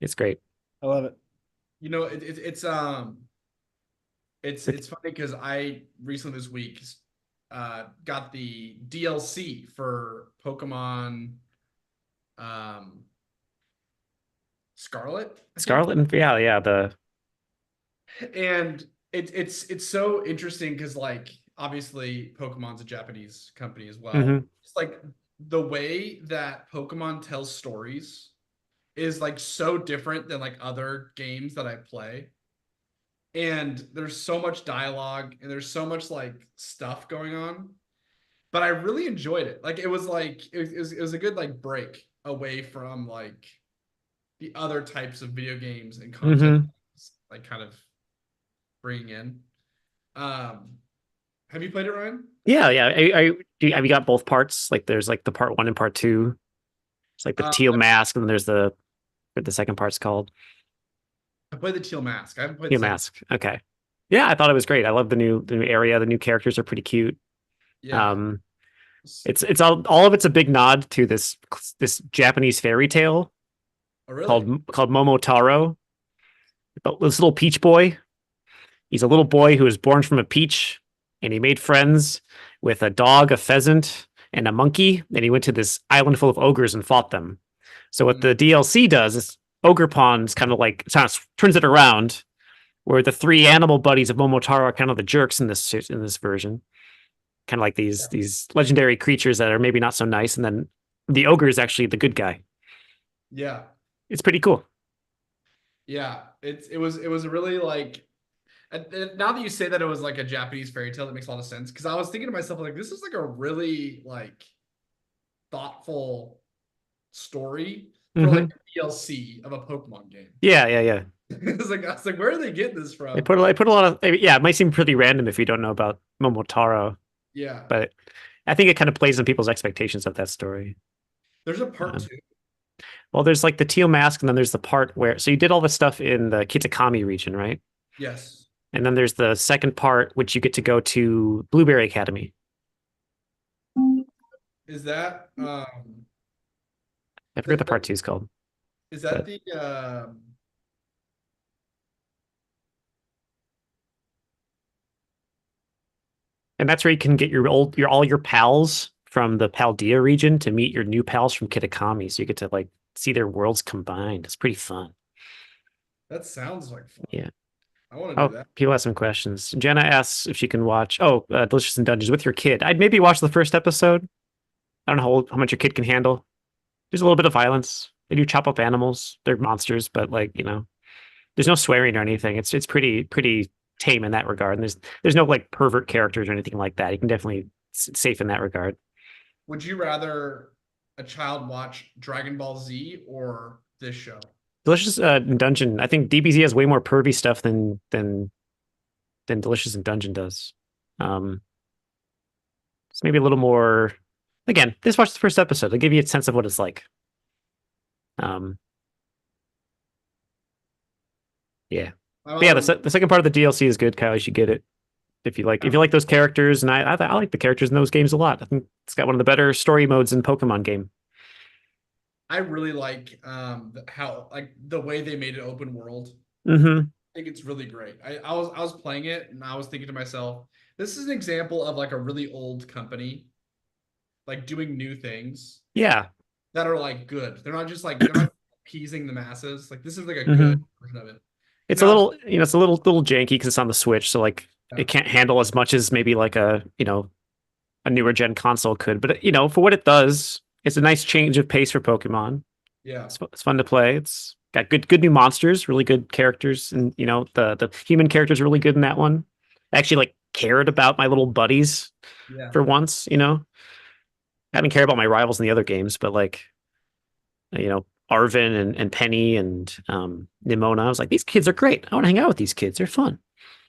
Speaker 3: it's great.
Speaker 2: I love it.
Speaker 1: It's funny because I recently this week got the DLC for Pokemon Scarlet. I think.
Speaker 3: Scarlet and
Speaker 1: And it's so interesting because like obviously Pokemon's a Japanese company as well.
Speaker 3: Mhm.
Speaker 1: It's like the way that Pokemon tells stories is like so different than like other games that I play. And there's so much dialogue and there's so much like stuff going on. But I really enjoyed it. Like it was a good like break away from like the other types of video games and content like kind of bringing in. Have you played it, Ryan?
Speaker 3: yeah. Have you got both parts? Like there's like the part 1 and part 2. It's like the teal mask, and then there's what the second part's called.
Speaker 1: I played the Teal Mask. I haven't played
Speaker 3: Teal
Speaker 1: the second.
Speaker 3: mask. Okay. Yeah, I thought it was great. I love the new area. The new characters are pretty cute.
Speaker 1: Yeah.
Speaker 3: It's all of it's a big nod to this Japanese fairy tale
Speaker 1: Oh, really?
Speaker 3: called Momotaro. About this little peach boy. He's a little boy who was born from a peach, and he made friends with a dog, a pheasant, and a monkey. And he went to this island full of ogres and fought them. So what the DLC does is Ogre Pond's kind of turns it around, where the 3 animal buddies of Momotaro are kind of the jerks in this version. Kind of like these legendary creatures that are maybe not so nice, and then the ogre is actually the good guy.
Speaker 1: Yeah.
Speaker 3: It's pretty cool.
Speaker 1: Yeah. It was a really like and now that you say that it was like a Japanese fairy tale, that makes a lot of sense. Because I was thinking to myself, like, this is like a really like thoughtful story for like a DLC of a Pokemon game.
Speaker 3: Yeah.
Speaker 1: I was like, where are they getting this from?
Speaker 3: They put a lot of it might seem pretty random if you don't know about Momotaro,
Speaker 1: Yeah.
Speaker 3: but I think it kind of plays on people's expectations of that story.
Speaker 1: There's a part 2.
Speaker 3: Well, there's like the teal mask, and then there's the part where you did all the stuff in the Kitakami region, right?
Speaker 1: Yes.
Speaker 3: And then there's the second part, which you get to go to Blueberry Academy.
Speaker 1: Is that
Speaker 3: I forget what the part 2 is called.
Speaker 1: is that the
Speaker 3: And that's where you can get all your pals from the Paldea region to meet your new pals from Kitakami. So you get to like see their worlds combined. It's pretty fun.
Speaker 1: that sounds like fun.
Speaker 3: Yeah.
Speaker 1: I want to
Speaker 3: Oh,
Speaker 1: do that.
Speaker 3: people have some questions. Jenna asks if she can watch Delicious in Dungeons with your kid. I'd maybe watch the first episode. I don't know how much your kid can handle. There's a little bit of violence. They do chop up animals. They're monsters, but like, there's no swearing or anything. It's pretty tame in that regard. And there's no like pervert characters or anything like that. You can definitely safe in that regard.
Speaker 1: Would you rather a child watch Dragon Ball Z or this show?
Speaker 3: Delicious in Dungeon. I think DBZ has way more pervy stuff than Delicious in Dungeon does. It's maybe a little more. Again, this watch the first episode. I'll give you a sense of what it's like. Yeah. But yeah, the second part of the DLC is good, Kyle. You should get it if you like those characters, and I like the characters in those games a lot. I think it's got one of the better story modes in Pokemon game.
Speaker 1: I really like how like the way they made it open world.
Speaker 3: Mm-hmm.
Speaker 1: I think it's really great. I was playing it and I was thinking to myself, this is an example of like a really old company like doing new things
Speaker 3: Yeah.
Speaker 1: that are like good. They're not just like they're not appeasing the masses. Like this is like a
Speaker 3: Mhm.
Speaker 1: good version of it.
Speaker 3: It's
Speaker 1: Now-
Speaker 3: a little, it's a little janky because it's on the Switch, so like
Speaker 1: Yeah.
Speaker 3: it can't handle as much as maybe like a newer gen console could. But for what it does, it's a nice change of pace for Pokemon.
Speaker 1: Yeah.
Speaker 3: It's fun to play. It's got good new monsters, really good characters, and the human characters are really good in that one. I actually like cared about my little buddies
Speaker 1: Yeah.
Speaker 3: for once. I didn't care about my rivals in the other games, but like Arvin and Penny and Nimona, I was like, these kids are great. I want to hang out with these kids. They're fun.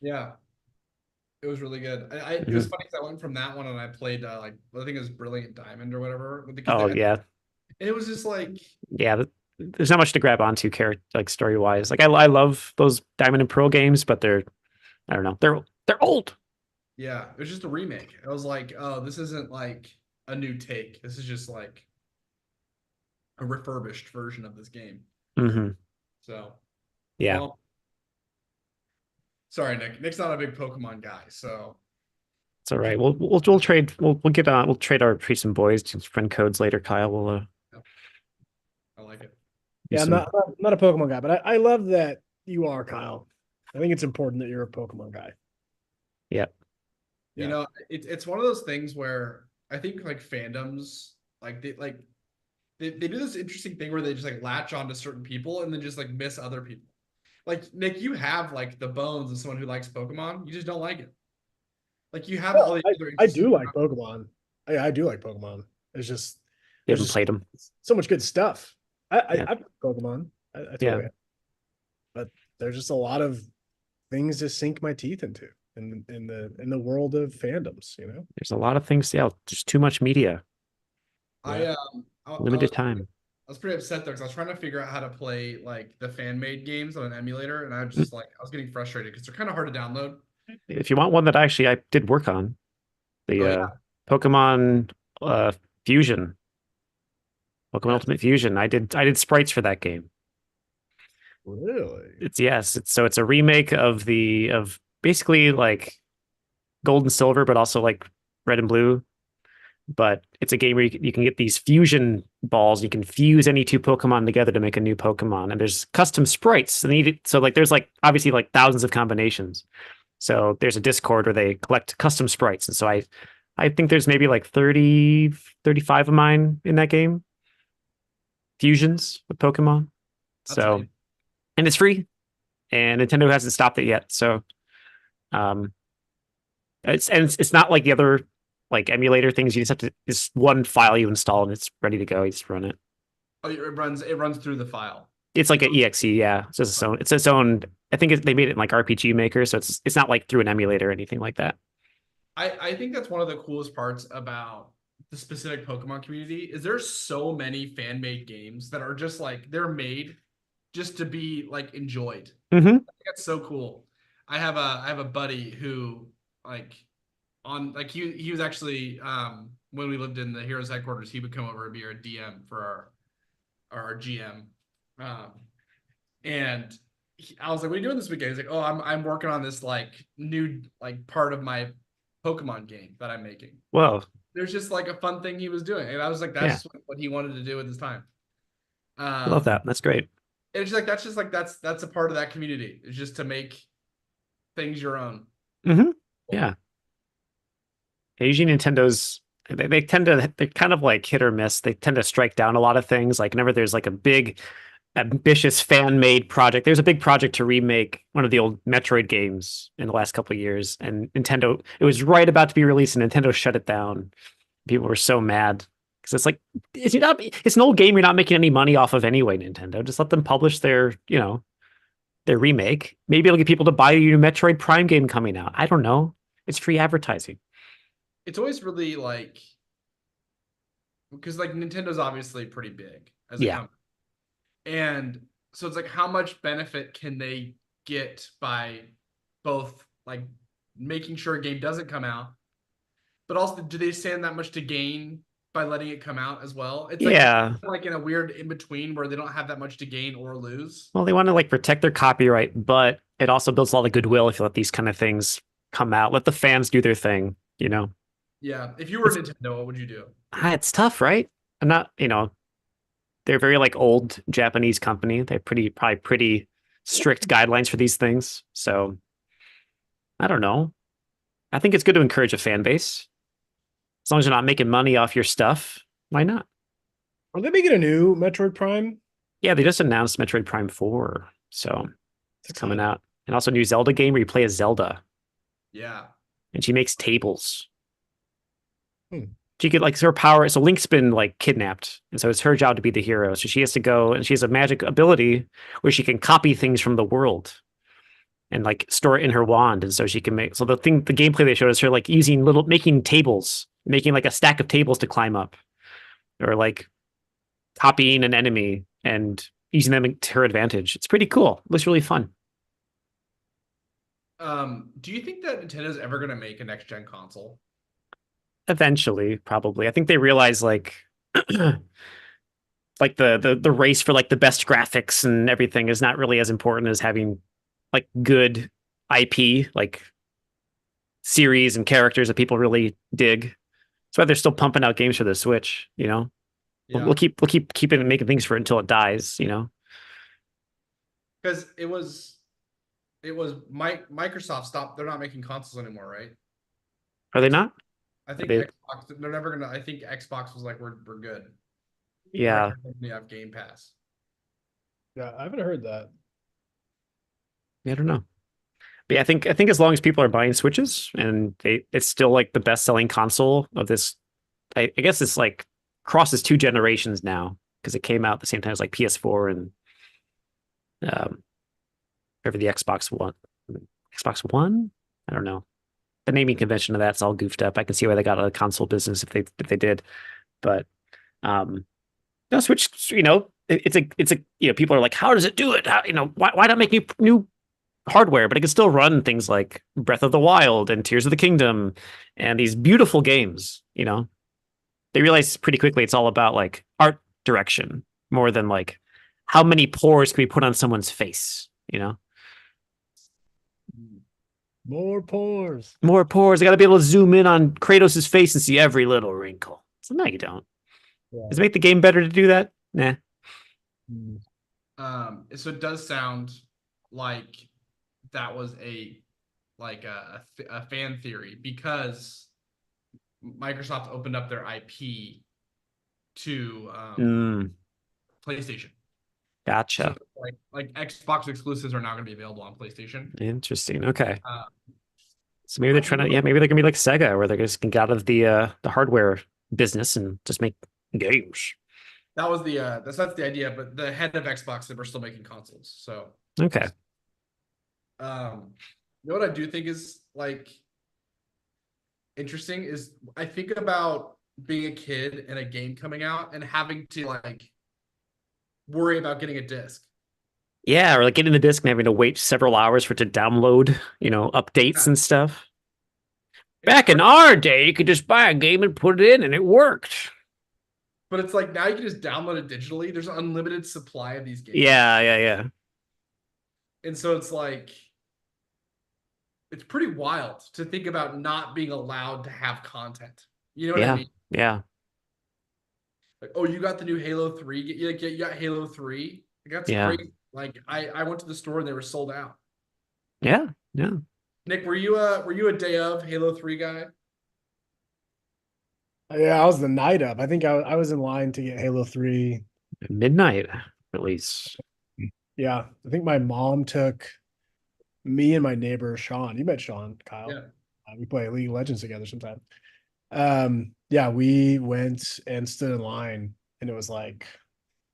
Speaker 1: Yeah. It was really good. It was funny because I went from that one and I played like I think it was Brilliant Diamond or whatever. With the kids
Speaker 3: Oh
Speaker 1: that-
Speaker 3: yeah,
Speaker 1: And it was just like
Speaker 3: yeah. There's not much to grab onto, like story wise. Like I love those Diamond and Pearl games, but I don't know, they're old.
Speaker 1: yeah, it was just a remake. I was like, oh, this isn't like a new take. This is just like a refurbished version of this game.
Speaker 3: Mm-hmm.
Speaker 1: So
Speaker 3: Yeah,
Speaker 1: well, sorry, Nick. Nick's not a big Pokemon guy, so
Speaker 3: it's all right. We'll trade. We'll trade our Priest and Boys to friend codes later. Kyle will.
Speaker 1: I like it.
Speaker 3: do
Speaker 2: Yeah, I'm
Speaker 3: some-
Speaker 2: not a Pokemon guy, but I love that you are, Kyle. I think it's important that you're a Pokemon guy.
Speaker 1: You
Speaker 2: Yeah.
Speaker 1: know, it's one of those things where I think like fandoms like they do this interesting thing where they just like latch on to certain people and then just like miss other people. Like Nick, you have like the bones of someone who likes Pokemon. You just don't like it. Like you have all the other
Speaker 2: I
Speaker 1: interesting
Speaker 2: do like
Speaker 1: stuff.
Speaker 2: Pokemon. I do like Pokemon. It's just
Speaker 3: You
Speaker 2: there's
Speaker 3: haven't
Speaker 2: just
Speaker 3: played them.
Speaker 2: so much good stuff. I
Speaker 3: Yeah.
Speaker 2: play Pokemon. I totally
Speaker 3: Yeah.
Speaker 2: have. But there's just a lot of things to sink my teeth into in the world of fandoms,
Speaker 3: There's a lot of things. Yeah, there's too much media.
Speaker 1: I
Speaker 3: Limited time.
Speaker 1: I was pretty upset though because I was trying to figure out how to play like the fan made games on an emulator, and I was just like I was getting frustrated because they're kind of hard to download.
Speaker 3: If you want one that I did work on, the
Speaker 1: Oh, yeah.
Speaker 3: Pokemon Fusion, Pokemon
Speaker 1: Yeah.
Speaker 3: Ultimate Fusion. I did sprites for that game.
Speaker 2: Really?
Speaker 3: It's a remake of basically like Gold and Silver, but also like Red and Blue. But it's a game where you can get these fusion balls. You can fuse any two Pokemon together to make a new Pokemon, and there's custom sprites. So like there's like obviously like thousands of combinations. So there's a Discord where they collect custom sprites, and so I think there's maybe like 30, 35 of mine in that game. Fusions with Pokemon.
Speaker 1: That's
Speaker 3: So
Speaker 1: neat.
Speaker 3: and it's free, and Nintendo hasn't stopped it yet. So it's not like the other like emulator things. You just have to, it's one file you install and it's ready to go. You just run it.
Speaker 1: Oh, it runs through the file.
Speaker 3: It's like an exe. Yeah, it's just its own. I think they made it in like RPG Maker, so it's not like through an emulator or anything like that.
Speaker 1: I think that's one of the coolest parts about the specific Pokemon community is there's so many fan made games that are just like they're made just to be like enjoyed.
Speaker 3: Mm-hmm.
Speaker 1: I think that's so cool. I have a buddy who he was actually when we lived in the Heroes headquarters, he would come over and be our DM for our GM. And I was like, "What are you doing this weekend?" He's like, "Oh, I'm working on this like new like part of my Pokemon game that I'm making."
Speaker 3: Well,
Speaker 1: There's just like a fun thing he was doing, and I was like, "That's what he wanted to do with his time."
Speaker 3: I love that. That's great.
Speaker 1: It's just like that's a part of that community. It's just to make things your own.
Speaker 3: Mm-hmm. Yeah. Usually Nintendo's they're kind of like hit or miss. They tend to strike down a lot of things. Like whenever there's like a big ambitious fan made project. There's a big project to remake one of the old Metroid games in the last couple of years, and Nintendo, it was right about to be released and Nintendo shut it down. People were so mad Because it's like it's an old game you're not making any money off of anyway, Nintendo. Just let them publish their, their remake. Maybe it'll get people to buy a new Metroid Prime game coming out. I don't know. It's free advertising.
Speaker 1: It's always really like, because like Nintendo's obviously pretty big as a
Speaker 3: Yeah.
Speaker 1: company. And so it's like, how much benefit can they get by both like making sure a game doesn't come out, but also do they stand that much to gain by letting it come out as well? It's like in a weird in between where they don't have that much to gain or lose.
Speaker 3: Well, they want to like protect their copyright, but it also builds a lot of goodwill if you let these kind of things come out. Let the fans do their thing,
Speaker 1: Yeah. If you were Nintendo, what would you do?
Speaker 3: It's tough, right? I'm not, they're very like old Japanese company. They have probably pretty strict guidelines for these things. So I don't know. I think it's good to encourage a fan base. As long as you're not making money off your stuff, why not?
Speaker 2: Are they making a new Metroid Prime?
Speaker 3: Yeah, they just announced Metroid Prime 4. So it's coming
Speaker 2: exciting.
Speaker 3: out. And also a new Zelda game where you play as Zelda.
Speaker 1: Yeah.
Speaker 3: And she makes tables.
Speaker 2: Hmm.
Speaker 3: She could like her power. So Link's been like kidnapped, and so it's her job to be the hero. So she has to go, and she has a magic ability where she can copy things from the world and like store it in her wand. And so she can make. So the gameplay they showed is her like making tables, making like a stack of tables to climb up, or like copying an enemy and using them to her advantage. It's pretty cool. It looks really fun.
Speaker 1: Do you think that Nintendo's ever going to make a next gen console?
Speaker 3: Eventually, probably. I think they realize like like the race for like the best graphics and everything is not really as important as having like good IP, like series and characters that people really dig. That's why they're still pumping out games for the Switch,
Speaker 1: Yeah.
Speaker 3: We'll keep keeping making things for it until it dies,
Speaker 1: Because it was Microsoft stopped. They're not making consoles anymore, right?
Speaker 3: Are they not?
Speaker 1: I think
Speaker 3: They-
Speaker 1: Xbox. They're never gonna. I think Xbox was like, we're good.
Speaker 3: Yeah.
Speaker 1: We have Game Pass.
Speaker 2: Yeah, I haven't heard that.
Speaker 3: I don't know. But yeah, I think as long as people are buying Switches and it's still like the best selling console of this, I guess it's like crosses 2 generations now because it came out at the same time as like PS4 and whatever the Xbox One. I don't know. The naming convention of that's all goofed up. I can see why they got out of the console business if they did, but no Switch. It's a people are like, how does it do it? How, why not make new hardware? But it can still run things like Breath of the Wild and Tears of the Kingdom and these beautiful games. They realize pretty quickly it's all about like art direction more than like how many pores can we put on someone's face.
Speaker 2: More pores.
Speaker 3: More pores. I got to be able to zoom in on Kratos' face and see every little wrinkle. So no, you don't.
Speaker 2: Yeah.
Speaker 3: Does it make the game better to do that? Nah.
Speaker 1: So it does sound like that was a fan theory because Microsoft opened up their IP to PlayStation.
Speaker 3: Gotcha.
Speaker 1: So like Xbox exclusives are now going to be available on PlayStation.
Speaker 3: Interesting. Okay. So maybe they're trying to, maybe they're gonna be like Sega, where they're just gonna get out of the hardware business and just make games.
Speaker 1: That was that's the idea, but the head of Xbox said we're still making consoles. So
Speaker 3: Okay.
Speaker 1: you know what I do think is like interesting is I think about being a kid and a game coming out and having to like worry about getting a disc.
Speaker 3: Yeah, or like getting the disc and having to wait several hours for it to download, updates
Speaker 1: Yeah.
Speaker 3: and stuff. Back in our day, you could just buy a game and put it in and it worked.
Speaker 1: But it's like now you can just download it digitally. There's an unlimited supply of these games.
Speaker 3: Yeah.
Speaker 1: And so it's like it's pretty wild to think about not being allowed to have content. You know what I mean?
Speaker 3: Yeah.
Speaker 1: Like, oh, you got the new Halo 3. You got Halo 3. Like, that's
Speaker 3: Yeah.
Speaker 1: great. Like I went to the store and they were sold out.
Speaker 3: Yeah.
Speaker 1: Nick, were you a day of Halo 3 guy?
Speaker 2: Yeah, I was the night up. I think I was in line to get Halo 3.
Speaker 3: Midnight release.
Speaker 2: Yeah, I think my mom took me and my neighbor Sean. You met Sean, Kyle.
Speaker 1: Yeah.
Speaker 2: We play League of Legends together sometime. Yeah, we went and stood in line, and it was like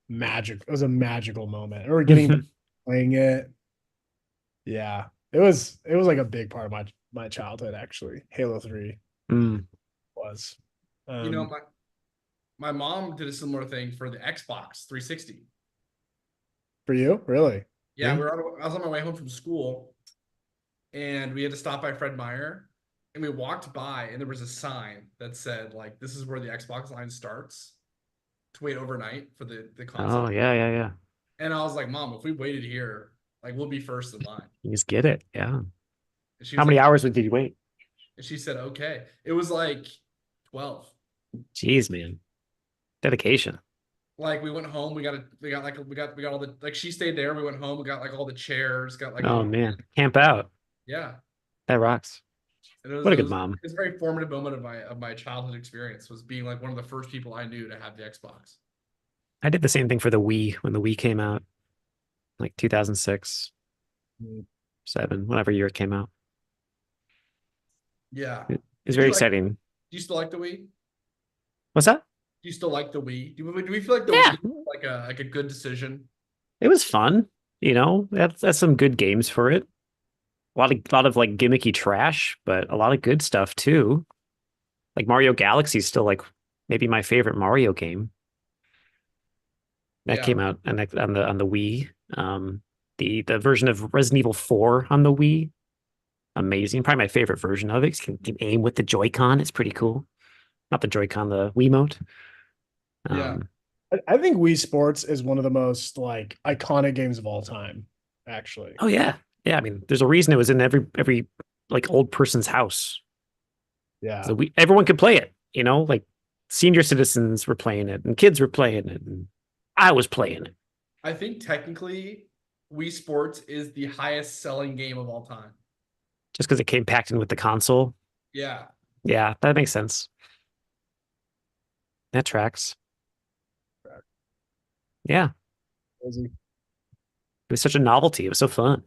Speaker 2: magic. It was a magical moment. Or getting playing it. Yeah, it was like a big part of my childhood. Actually, Halo 3
Speaker 3: Mm.
Speaker 2: was.
Speaker 1: You know,
Speaker 2: Um,
Speaker 1: my mom did a similar thing for the Xbox 360.
Speaker 2: for you, really?
Speaker 1: Yeah,
Speaker 3: Yeah.
Speaker 1: I was on my way home from school, and we had to stop by Fred Meyer, and we walked by, and there was a sign that said like, "This is where the Xbox line starts to wait overnight for the console."
Speaker 3: Oh yeah, yeah, yeah.
Speaker 1: And I was like, "Mom, if we waited here, like we'll be first in line."
Speaker 3: You just get it. Yeah.
Speaker 1: And she
Speaker 3: How
Speaker 1: was
Speaker 3: many
Speaker 1: like,
Speaker 3: hours did you wait?
Speaker 1: and she said, "Okay." It was like 12.
Speaker 3: Jeez, man. Dedication.
Speaker 1: Like we went home, we got all the, like she stayed there, we went home, we got like all the chairs, got like
Speaker 3: Oh
Speaker 1: all,
Speaker 3: man. Camp out.
Speaker 1: yeah.
Speaker 3: That rocks.
Speaker 1: And
Speaker 3: What a good mom.
Speaker 1: it was a very formative moment of my childhood experience, was being like one of the first people I knew to have the Xbox.
Speaker 3: I did the same thing for the Wii when the Wii came out, like 2006,
Speaker 2: Mm.
Speaker 3: 7, whatever year it came out.
Speaker 1: Yeah.
Speaker 3: It's
Speaker 1: Did
Speaker 3: very
Speaker 1: you like,
Speaker 3: exciting.
Speaker 1: do you still like the Wii? Do
Speaker 3: What's that?
Speaker 1: you still like the Wii? Do we feel like the
Speaker 3: Yeah,
Speaker 1: Wii was like a good decision?
Speaker 3: it was fun. You know, that's some good games for it. A lot of like gimmicky trash, but a lot of good stuff too. Like Mario Galaxy is still like maybe my favorite Mario game. That
Speaker 1: Yeah.
Speaker 3: came out on the Wii. The version of Resident Evil 4 on the Wii, amazing. Probably my favorite version of it. You can aim with the Joy-Con. It's pretty cool. Not the Joy-Con, the Wiimote.
Speaker 1: Yeah.
Speaker 2: I think Wii Sports is one of the most like iconic games of all time. Actually,
Speaker 3: Oh yeah, yeah. I mean, there's a reason it was in every like old person's house.
Speaker 2: yeah.
Speaker 3: So everyone could play it. You know, like senior citizens were playing it, and kids were playing it, and I was playing it.
Speaker 1: I think technically Wii Sports is the highest selling game of all time.
Speaker 3: Just because it came packed in with the console.
Speaker 1: Yeah.
Speaker 3: Yeah, that makes sense. That tracks. Yeah,
Speaker 2: Crazy.
Speaker 3: it was such a novelty. It was so fun.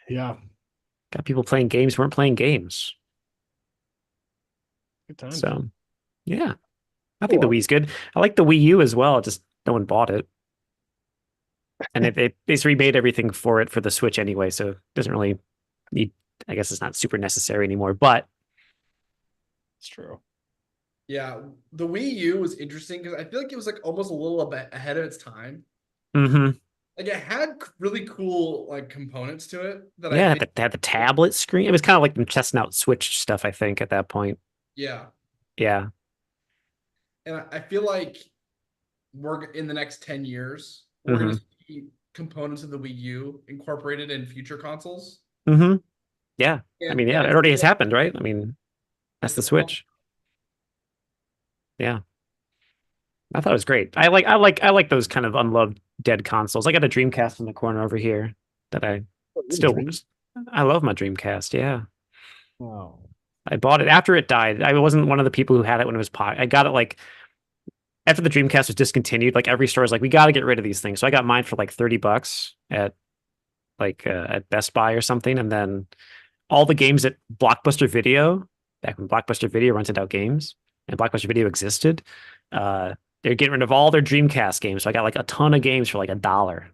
Speaker 2: Yeah,
Speaker 3: Got people playing games who weren't playing games.
Speaker 2: good times.
Speaker 3: So, yeah, I think the
Speaker 2: Cool.
Speaker 3: Wii's good. I like the Wii U as well. Just no one bought it, and they remade everything for it for the Switch anyway, so it doesn't really need. I guess it's not super necessary anymore. But
Speaker 2: It's true.
Speaker 1: Yeah. The Wii U was interesting because I feel like it was like almost a little bit ahead of its time.
Speaker 3: mhm.
Speaker 1: Like it had really cool like components to it that I
Speaker 3: Yeah,
Speaker 1: think,
Speaker 3: they had the tablet screen. It was kind of like the testing out Switch stuff, I think, at that point.
Speaker 1: yeah.
Speaker 3: Yeah.
Speaker 1: And I feel like we're in the next 10 years, we're
Speaker 3: hmm
Speaker 1: gonna see components of the Wii U incorporated in future consoles.
Speaker 3: hmm Yeah. I
Speaker 1: And
Speaker 3: mean, yeah,
Speaker 1: and
Speaker 3: it
Speaker 1: it's
Speaker 3: already has
Speaker 1: still-
Speaker 3: happened, right? I mean, that's the
Speaker 1: it's still-
Speaker 3: Switch. Yeah. I thought it was great. I like those kind of unloved dead consoles. I got a Dreamcast in the corner over here that I still I love my Dreamcast. Yeah.
Speaker 2: Oh,
Speaker 3: I bought it after it died. I wasn't one of the people who had it when it was I got it like after the Dreamcast was discontinued. Like every store was like, we got to get rid of these things. So I got mine for like $30 at Best Buy or something, and then all the games at Blockbuster Video, back when Blockbuster Video rented out games and Blockbuster Video existed, they're getting rid of all their Dreamcast games. So I got like a ton of games for like $1.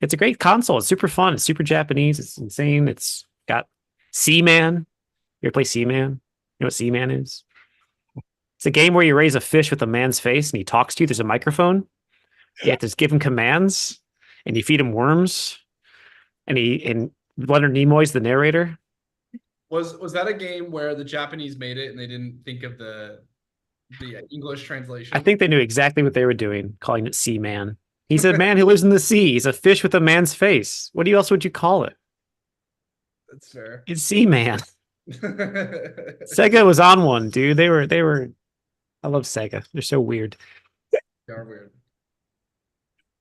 Speaker 3: It's a great console. It's super fun. It's super Japanese. It's insane. It's got Seaman. You ever play Seaman? You know what Seaman is? It's a game where you raise a fish with a man's face and he talks to you. There's a microphone. You have to give him commands and you feed him worms. And Leonard Nimoy's the narrator.
Speaker 1: Was that a game where the Japanese made it and they didn't think of the English translation?
Speaker 3: I think they knew exactly what they were doing, calling it Seaman. He's a man who lives in the sea. He's a fish with a man's face. What else would you call it?
Speaker 1: That's fair.
Speaker 3: It's Seaman. Sega was on one, dude. They were. I love Sega. They're so weird.
Speaker 1: They are weird.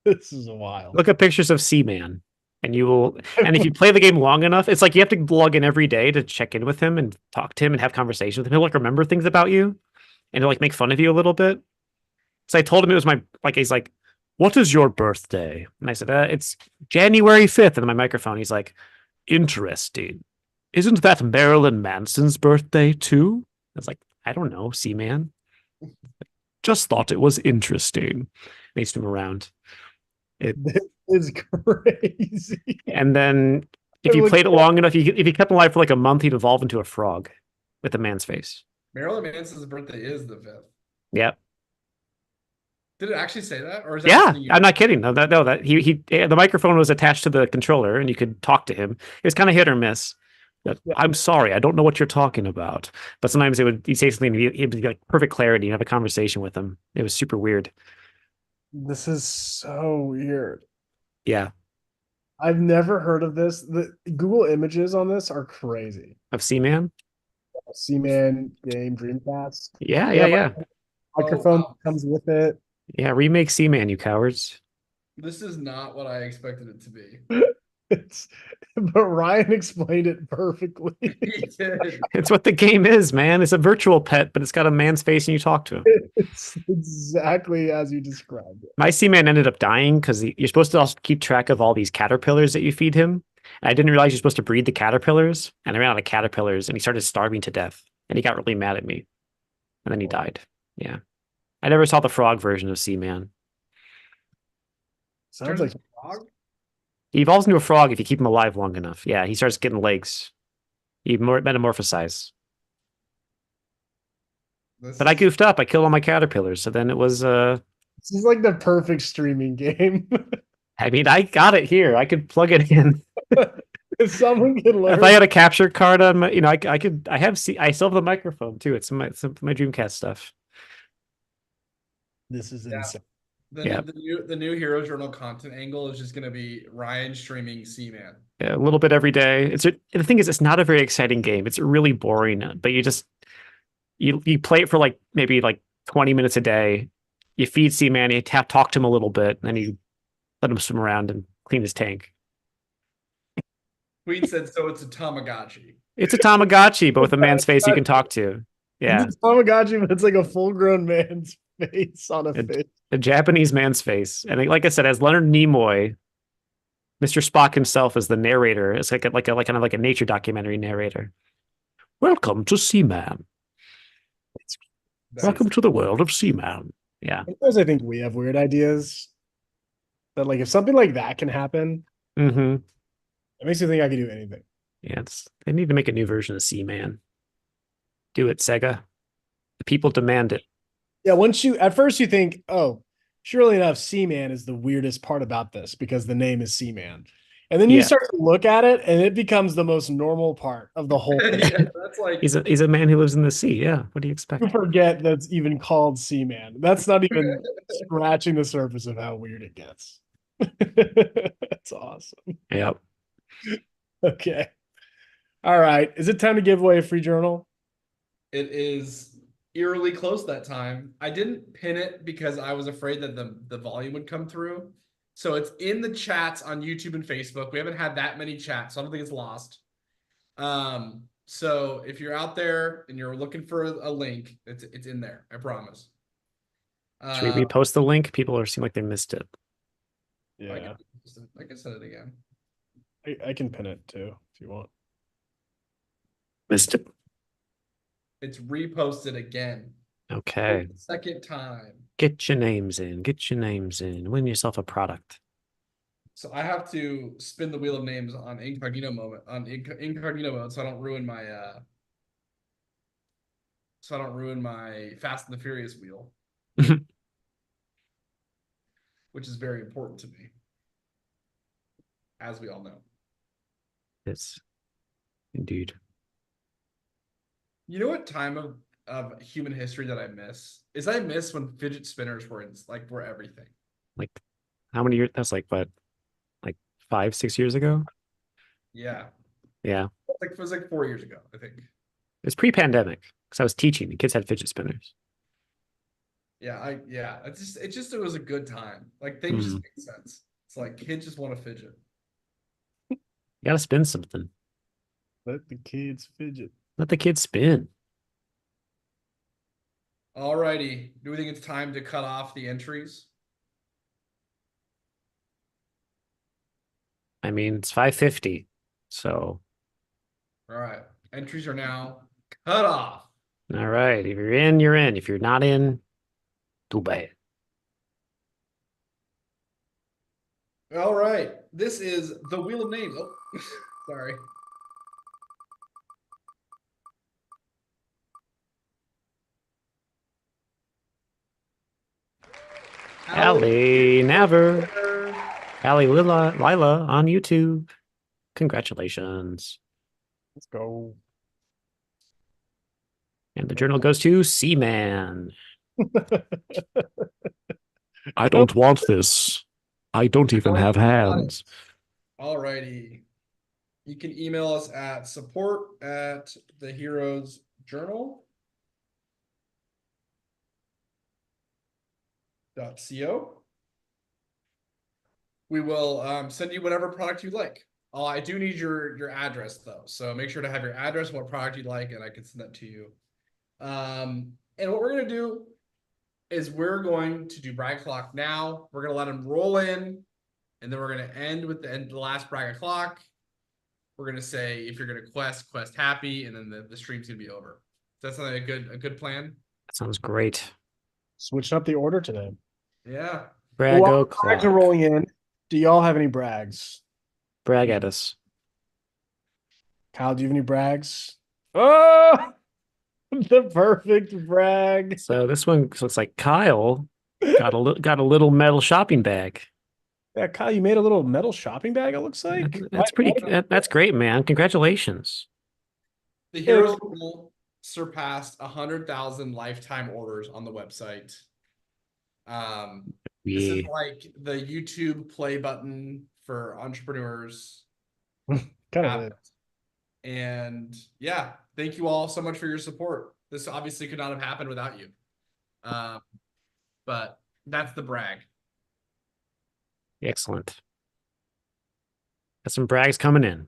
Speaker 2: this is a wild.
Speaker 3: Look up pictures of Seaman, and you will. And if you play the game long enough, it's like you have to log in every day to check in with him and talk to him and have conversations with him. He'll like remember things about you, and he'll like make fun of you a little bit. So I told him it was my like. He's like, "What is your birthday?" And I said, "It's January 5th." And my microphone, he's like, "Interesting." Isn't that Marilyn Manson's birthday too? I was like, I don't know, Seaman. Just thought it was interesting. They swim around.
Speaker 2: This is crazy.
Speaker 3: And then if you
Speaker 2: Look
Speaker 3: played it
Speaker 2: at-
Speaker 3: long enough, if you kept him alive for like a month, he'd evolve into a frog with a man's face.
Speaker 1: Marilyn Manson's birthday is the 5th.
Speaker 3: Yep.
Speaker 1: Did it actually say that, or is that
Speaker 3: Yeah,
Speaker 1: something you-
Speaker 3: I'm not kidding. No, that the microphone was attached to the controller and you could talk to him. It was kind of hit or miss. But,
Speaker 2: Yeah.
Speaker 3: I'm sorry, I don't know what you're talking about. But sometimes he'd say something, and he'd be like perfect clarity and have a conversation with him. It was super weird.
Speaker 2: This is so weird.
Speaker 3: Yeah,
Speaker 2: I've never heard of this. The Google images on this are crazy.
Speaker 3: of Seaman.
Speaker 2: Seaman game Dreamcast.
Speaker 3: Yeah,
Speaker 2: Yeah,
Speaker 3: yeah.
Speaker 2: Microphone
Speaker 1: wow.
Speaker 2: comes with it.
Speaker 3: Yeah, remake Seaman, you cowards.
Speaker 1: This is not what I expected it to be.
Speaker 2: It's, but Ryan explained it perfectly.
Speaker 1: He did.
Speaker 3: It's what the game is, man. It's a virtual pet, but it's got a man's face and you talk to him.
Speaker 2: It's exactly as you described it.
Speaker 3: My Seaman ended up dying because you're supposed to also keep track of all these caterpillars that you feed him. And I didn't realize you're supposed to breed the caterpillars. And I ran out of caterpillars and he started starving to death. And he got really mad at me. And then he died. Yeah. I never saw the frog version of Seaman.
Speaker 2: Sounds
Speaker 1: Turns
Speaker 2: like
Speaker 1: into a frog?
Speaker 3: He evolves into a frog if you keep him alive long enough. Yeah, he starts getting legs. He metamorphosizes.
Speaker 1: This
Speaker 3: But I
Speaker 1: is-
Speaker 3: goofed up. I killed all my caterpillars. So then it was
Speaker 2: this is like the perfect streaming game.
Speaker 3: I mean, I got it here. I could plug it in.
Speaker 2: If someone can learn,
Speaker 3: If I had a capture card on my, I still have the microphone too. It's my Dreamcast stuff.
Speaker 2: this is
Speaker 1: Yeah.
Speaker 2: insane.
Speaker 3: Yeah.
Speaker 1: The new Hero Journal content angle is just gonna be Ryan streaming Seaman.
Speaker 3: Yeah, a little bit every day. The thing is, it's not a very exciting game. It's really boring, but you play it for like maybe like 20 minutes a day. You feed Seaman, you talk to him a little bit, and then you let him swim around and clean his tank.
Speaker 1: Queen said, so it's a Tamagotchi.
Speaker 3: It's a Tamagotchi, but with a man's face you can talk to. Yeah,
Speaker 2: It's a Tamagotchi, but it's like a full-grown man's face on a
Speaker 3: It-
Speaker 2: fish.
Speaker 3: a Japanese man's face. And like I said, as Leonard Nimoy, Mr. Spock himself is the narrator. It's like kind of like a nature documentary narrator. Welcome to Seaman. Welcome to the world of Seaman. Yeah.
Speaker 2: Sometimes I think we have weird ideas. That like if something like that can happen,
Speaker 3: Mm-hmm.
Speaker 2: it makes me think I could do anything.
Speaker 3: Yeah, they need to make a new version of Seaman. Do it, Sega. The people demand it.
Speaker 2: Yeah, at first you think, oh, surely enough, Seaman is the weirdest part about this because the name is Seaman. And then you
Speaker 3: Yeah.
Speaker 2: start to look at it and it becomes the most normal part of the whole thing.
Speaker 1: Yeah, that's like
Speaker 3: He's a man who lives in the sea. Yeah. What do you expect?
Speaker 2: You forget that's even called Seaman. That's not even scratching the surface of how weird it gets. That's awesome.
Speaker 3: Yep.
Speaker 2: Okay. All right. Is it time to give away a free journal?
Speaker 1: it is eerily close that time. I didn't pin it because I was afraid that the volume would come through. So it's in the chats on YouTube and Facebook. We haven't had that many chats, so I don't think it's lost. So if you're out there and you're looking for a link, it's in there. I promise.
Speaker 3: Should we repost the link? People seem like they missed it.
Speaker 2: Yeah.
Speaker 1: I can send it again.
Speaker 2: I can pin it too if you want.
Speaker 3: Missed it.
Speaker 1: It's reposted again.
Speaker 3: Okay.
Speaker 1: For the second time.
Speaker 3: Get your names in. Get your names in. Win yourself a product.
Speaker 1: So I have to spin the wheel of names on incognito incognito mode, so I don't ruin my Fast and the Furious wheel, which is very important to me, as we all know.
Speaker 3: Yes. Indeed.
Speaker 1: You know what time of human history that I miss? I miss when fidget spinners were were everything.
Speaker 3: Like how many years? That's like what? Like 5-6 years ago?
Speaker 1: Yeah.
Speaker 3: Yeah.
Speaker 1: It was like 4 years ago, I think.
Speaker 3: It was pre-pandemic because I was teaching. The kids had fidget spinners.
Speaker 1: Yeah, it was a good time. Like things just make sense. It's like kids just want to fidget.
Speaker 3: You gotta spin something.
Speaker 2: Let the kids fidget.
Speaker 3: Let the kids spin.
Speaker 1: Alrighty. Do we think it's time to cut off the entries?
Speaker 3: I mean, it's 5:50. So
Speaker 1: All right. Entries are now cut off.
Speaker 3: All right. If you're in, you're in. If you're not in, too bad.
Speaker 1: All right. This is the Wheel of Names. Oh, sorry.
Speaker 3: Allie Never. Allie Lila on YouTube. Congratulations.
Speaker 2: Let's go.
Speaker 3: And the journal goes to Seaman. I don't want this. I don't even have hands.
Speaker 1: All righty. You can email us at support@theheroesjournal.co. We will send you whatever product you like. I do need your address though, so make sure to have your address and what product you'd like, and I can send that to you. And what we're gonna do is we're going to do brag clock now. We're gonna let them roll in, and then we're gonna end with the last brag clock. We're gonna say if you're gonna quest happy, and then the stream's gonna be over. Does that sound like a good plan?
Speaker 3: That sounds great.
Speaker 2: Switching up the order today.
Speaker 1: Yeah.
Speaker 3: Brag
Speaker 2: While
Speaker 3: o'clock.
Speaker 2: brags are rolling in, do y'all have any brags?
Speaker 3: Brag at us.
Speaker 2: Kyle, do you have any brags? Oh, the perfect brag.
Speaker 3: So this one looks like Kyle got a little metal shopping bag.
Speaker 2: Yeah, Kyle, you made a little metal shopping bag, it looks like.
Speaker 3: That's that's great, man. Congratulations.
Speaker 1: The Heroes Journal surpassed 100,000 lifetime orders on the website. This is like the YouTube play button for entrepreneurs.
Speaker 2: Kind of it.
Speaker 1: And yeah, thank you all so much for your support. This obviously could not have happened without you. But that's the brag.
Speaker 3: Excellent. Got some brags coming in.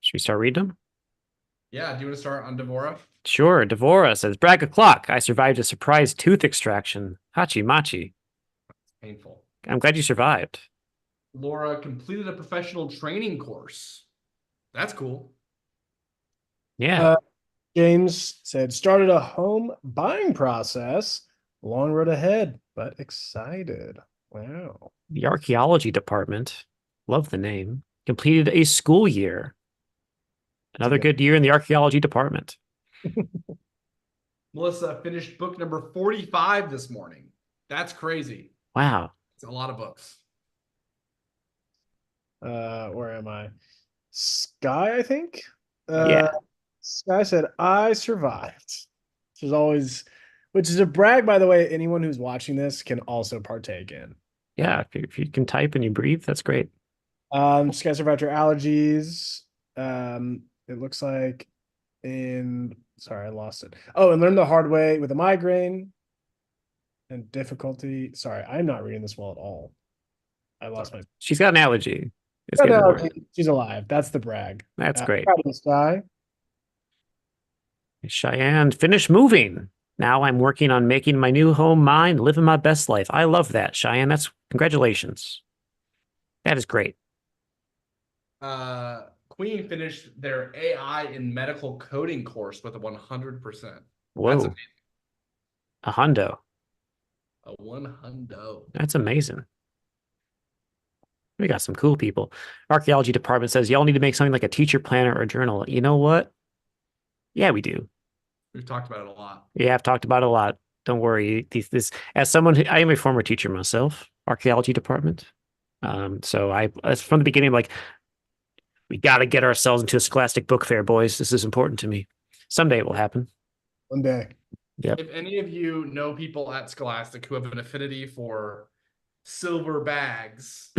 Speaker 3: Should we start reading them?
Speaker 1: Yeah, do you want to start on Devora?
Speaker 3: Sure. Devora says, brag o'clock. I survived a surprise tooth extraction. Hachi machi.
Speaker 1: Painful.
Speaker 3: I'm glad you survived.
Speaker 1: Laura completed a professional training course. That's cool.
Speaker 3: Yeah.
Speaker 2: James said, started a home buying process. Long road ahead, but excited. Wow.
Speaker 3: The archaeology department. Love the name. Completed a school year. Another good year in the archaeology department.
Speaker 1: Melissa finished book number 45 this morning. That's crazy.
Speaker 3: Wow.
Speaker 1: It's a lot of books.
Speaker 2: Where am I? Sky, I think.
Speaker 3: Yeah.
Speaker 2: Sky said, I survived. Which is a brag, by the way, anyone who's watching this can also partake in.
Speaker 3: Yeah. If you can type and you breathe, that's great.
Speaker 2: Sky survived her allergies. It looks like sorry, I lost it. Oh, and learned the hard way with a migraine and difficulty. Sorry, I'm not reading this well at all. I lost my.
Speaker 3: She's got an allergy. It's
Speaker 2: Got an
Speaker 3: getting worse.
Speaker 2: allergy. She's alive. That's the brag.
Speaker 3: That's great.
Speaker 2: Proud of this guy.
Speaker 3: Cheyenne, finish moving. Now I'm working on making my new home mine, living my best life. I love that, Cheyenne. That's congratulations. That is great.
Speaker 1: Queen finished their AI in medical coding course with a 100%.
Speaker 3: Whoa.
Speaker 1: That's amazing.
Speaker 3: A hundo.
Speaker 1: A 100.
Speaker 3: That's amazing. We got some cool people. Archaeology department says y'all need to make something like a teacher planner or a journal. You know what? Yeah, we do.
Speaker 1: We've talked about it a lot.
Speaker 3: Yeah, I've talked about it a lot. Don't worry. This as someone I am a former teacher myself, archaeology department. So as from the beginning, like, we got to get ourselves into a Scholastic book fair, boys. This is important to me. Someday it will happen.
Speaker 2: One day.
Speaker 3: Yep.
Speaker 1: If any of you know people at Scholastic who have an affinity for silver bags,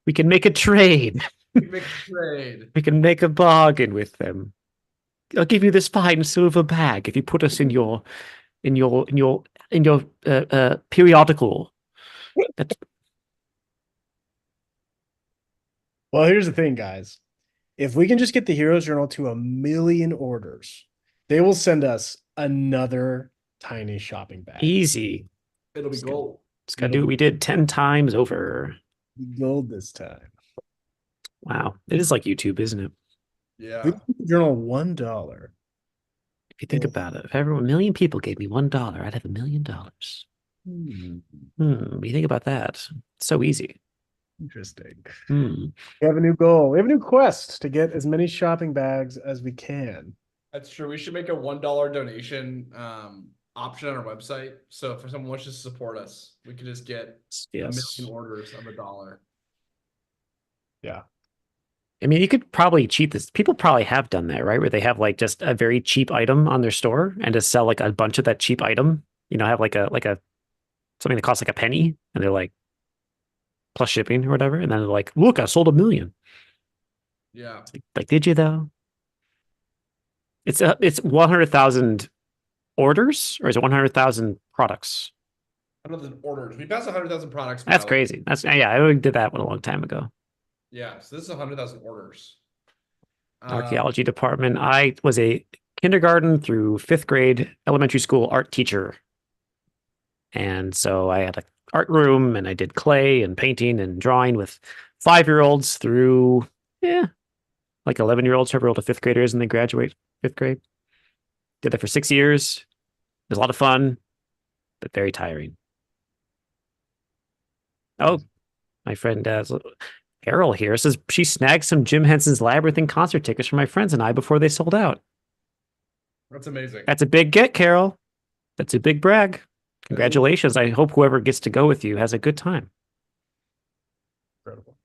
Speaker 3: We can make a trade.
Speaker 1: we can make a trade.
Speaker 3: We can make a bargain with them. I'll give you this fine silver bag if you put us in your periodical.
Speaker 2: Well, here's the thing, guys. If we can just get the Heroes Journal to 1 million orders, they will send us another tiny shopping bag.
Speaker 3: Easy.
Speaker 1: It'll be gold.
Speaker 3: Just gotta do what we did 10 times over.
Speaker 2: Gold this time.
Speaker 3: Wow. It is like YouTube, isn't it?
Speaker 1: Yeah.
Speaker 2: Journal $1.
Speaker 3: If you think
Speaker 2: Cool.
Speaker 3: about it, if everyone, 1 million people gave me $1, I'd have $1 million. You think about that. So easy.
Speaker 2: Interesting.
Speaker 3: Hmm.
Speaker 2: We have a new goal. We have a new quest to get as many shopping bags as we can.
Speaker 1: That's true. We should make a $1 donation option on our website. So if someone wants to support us, we could just get a
Speaker 3: Yes.
Speaker 1: million orders of $1.
Speaker 2: Yeah.
Speaker 3: I mean, you could probably cheat this. People probably have done that, right? Where they have like just a very cheap item on their store and just sell like a bunch of that cheap item. You know, have like a something that costs like a penny, and they're like plus shipping or whatever, and then they're like, "Look, I sold 1 million."
Speaker 1: Yeah.
Speaker 3: Like, did you though? It's 100,000 orders, or is it 100,000 products?
Speaker 1: 100,000 orders. We passed 100,000 products.
Speaker 3: That's
Speaker 1: Milo.
Speaker 3: crazy. That's yeah, I did that one a long time ago.
Speaker 1: Yeah. So this is 100,000 orders.
Speaker 3: Archaeology department. I was a kindergarten through 5th grade elementary school art teacher. And so I had an art room and I did clay and painting and drawing with 5-year-olds through, like 11-year-olds, who are to 5th graders and they graduate 5th grade. Did that for 6 years. It was a lot of fun, but very tiring. Oh, my friend Carol here says she snagged some Jim Henson's Labyrinthine concert tickets for my friends and I before they sold out.
Speaker 1: That's amazing.
Speaker 3: That's a big get, Carol. That's a big brag. Congratulations. I hope whoever gets to go with you has a good time.
Speaker 2: Incredible.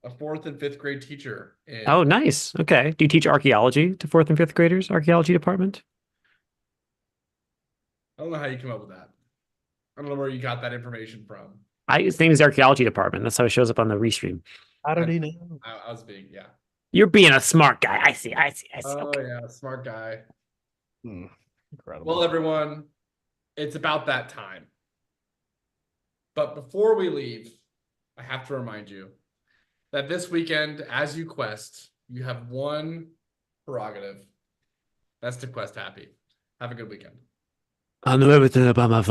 Speaker 1: A 4th and 5th grade teacher.
Speaker 3: Oh, nice. Okay. Do you teach archaeology to 4th and 5th graders? Archaeology department?
Speaker 1: I don't know how you come up with that. I don't know where you got that information from.
Speaker 3: His name is archaeology department. That's how it shows up on the restream.
Speaker 2: How did he know?
Speaker 1: I was being, yeah.
Speaker 3: You're being a smart guy. I see.
Speaker 1: Oh,
Speaker 3: Okay.
Speaker 1: yeah. Smart guy.
Speaker 2: Incredible.
Speaker 1: Well, everyone, it's about that time. But before we leave, I have to remind you that this weekend, as you quest, you have one prerogative. That's to quest happy. Have a good weekend.
Speaker 3: I'm the by my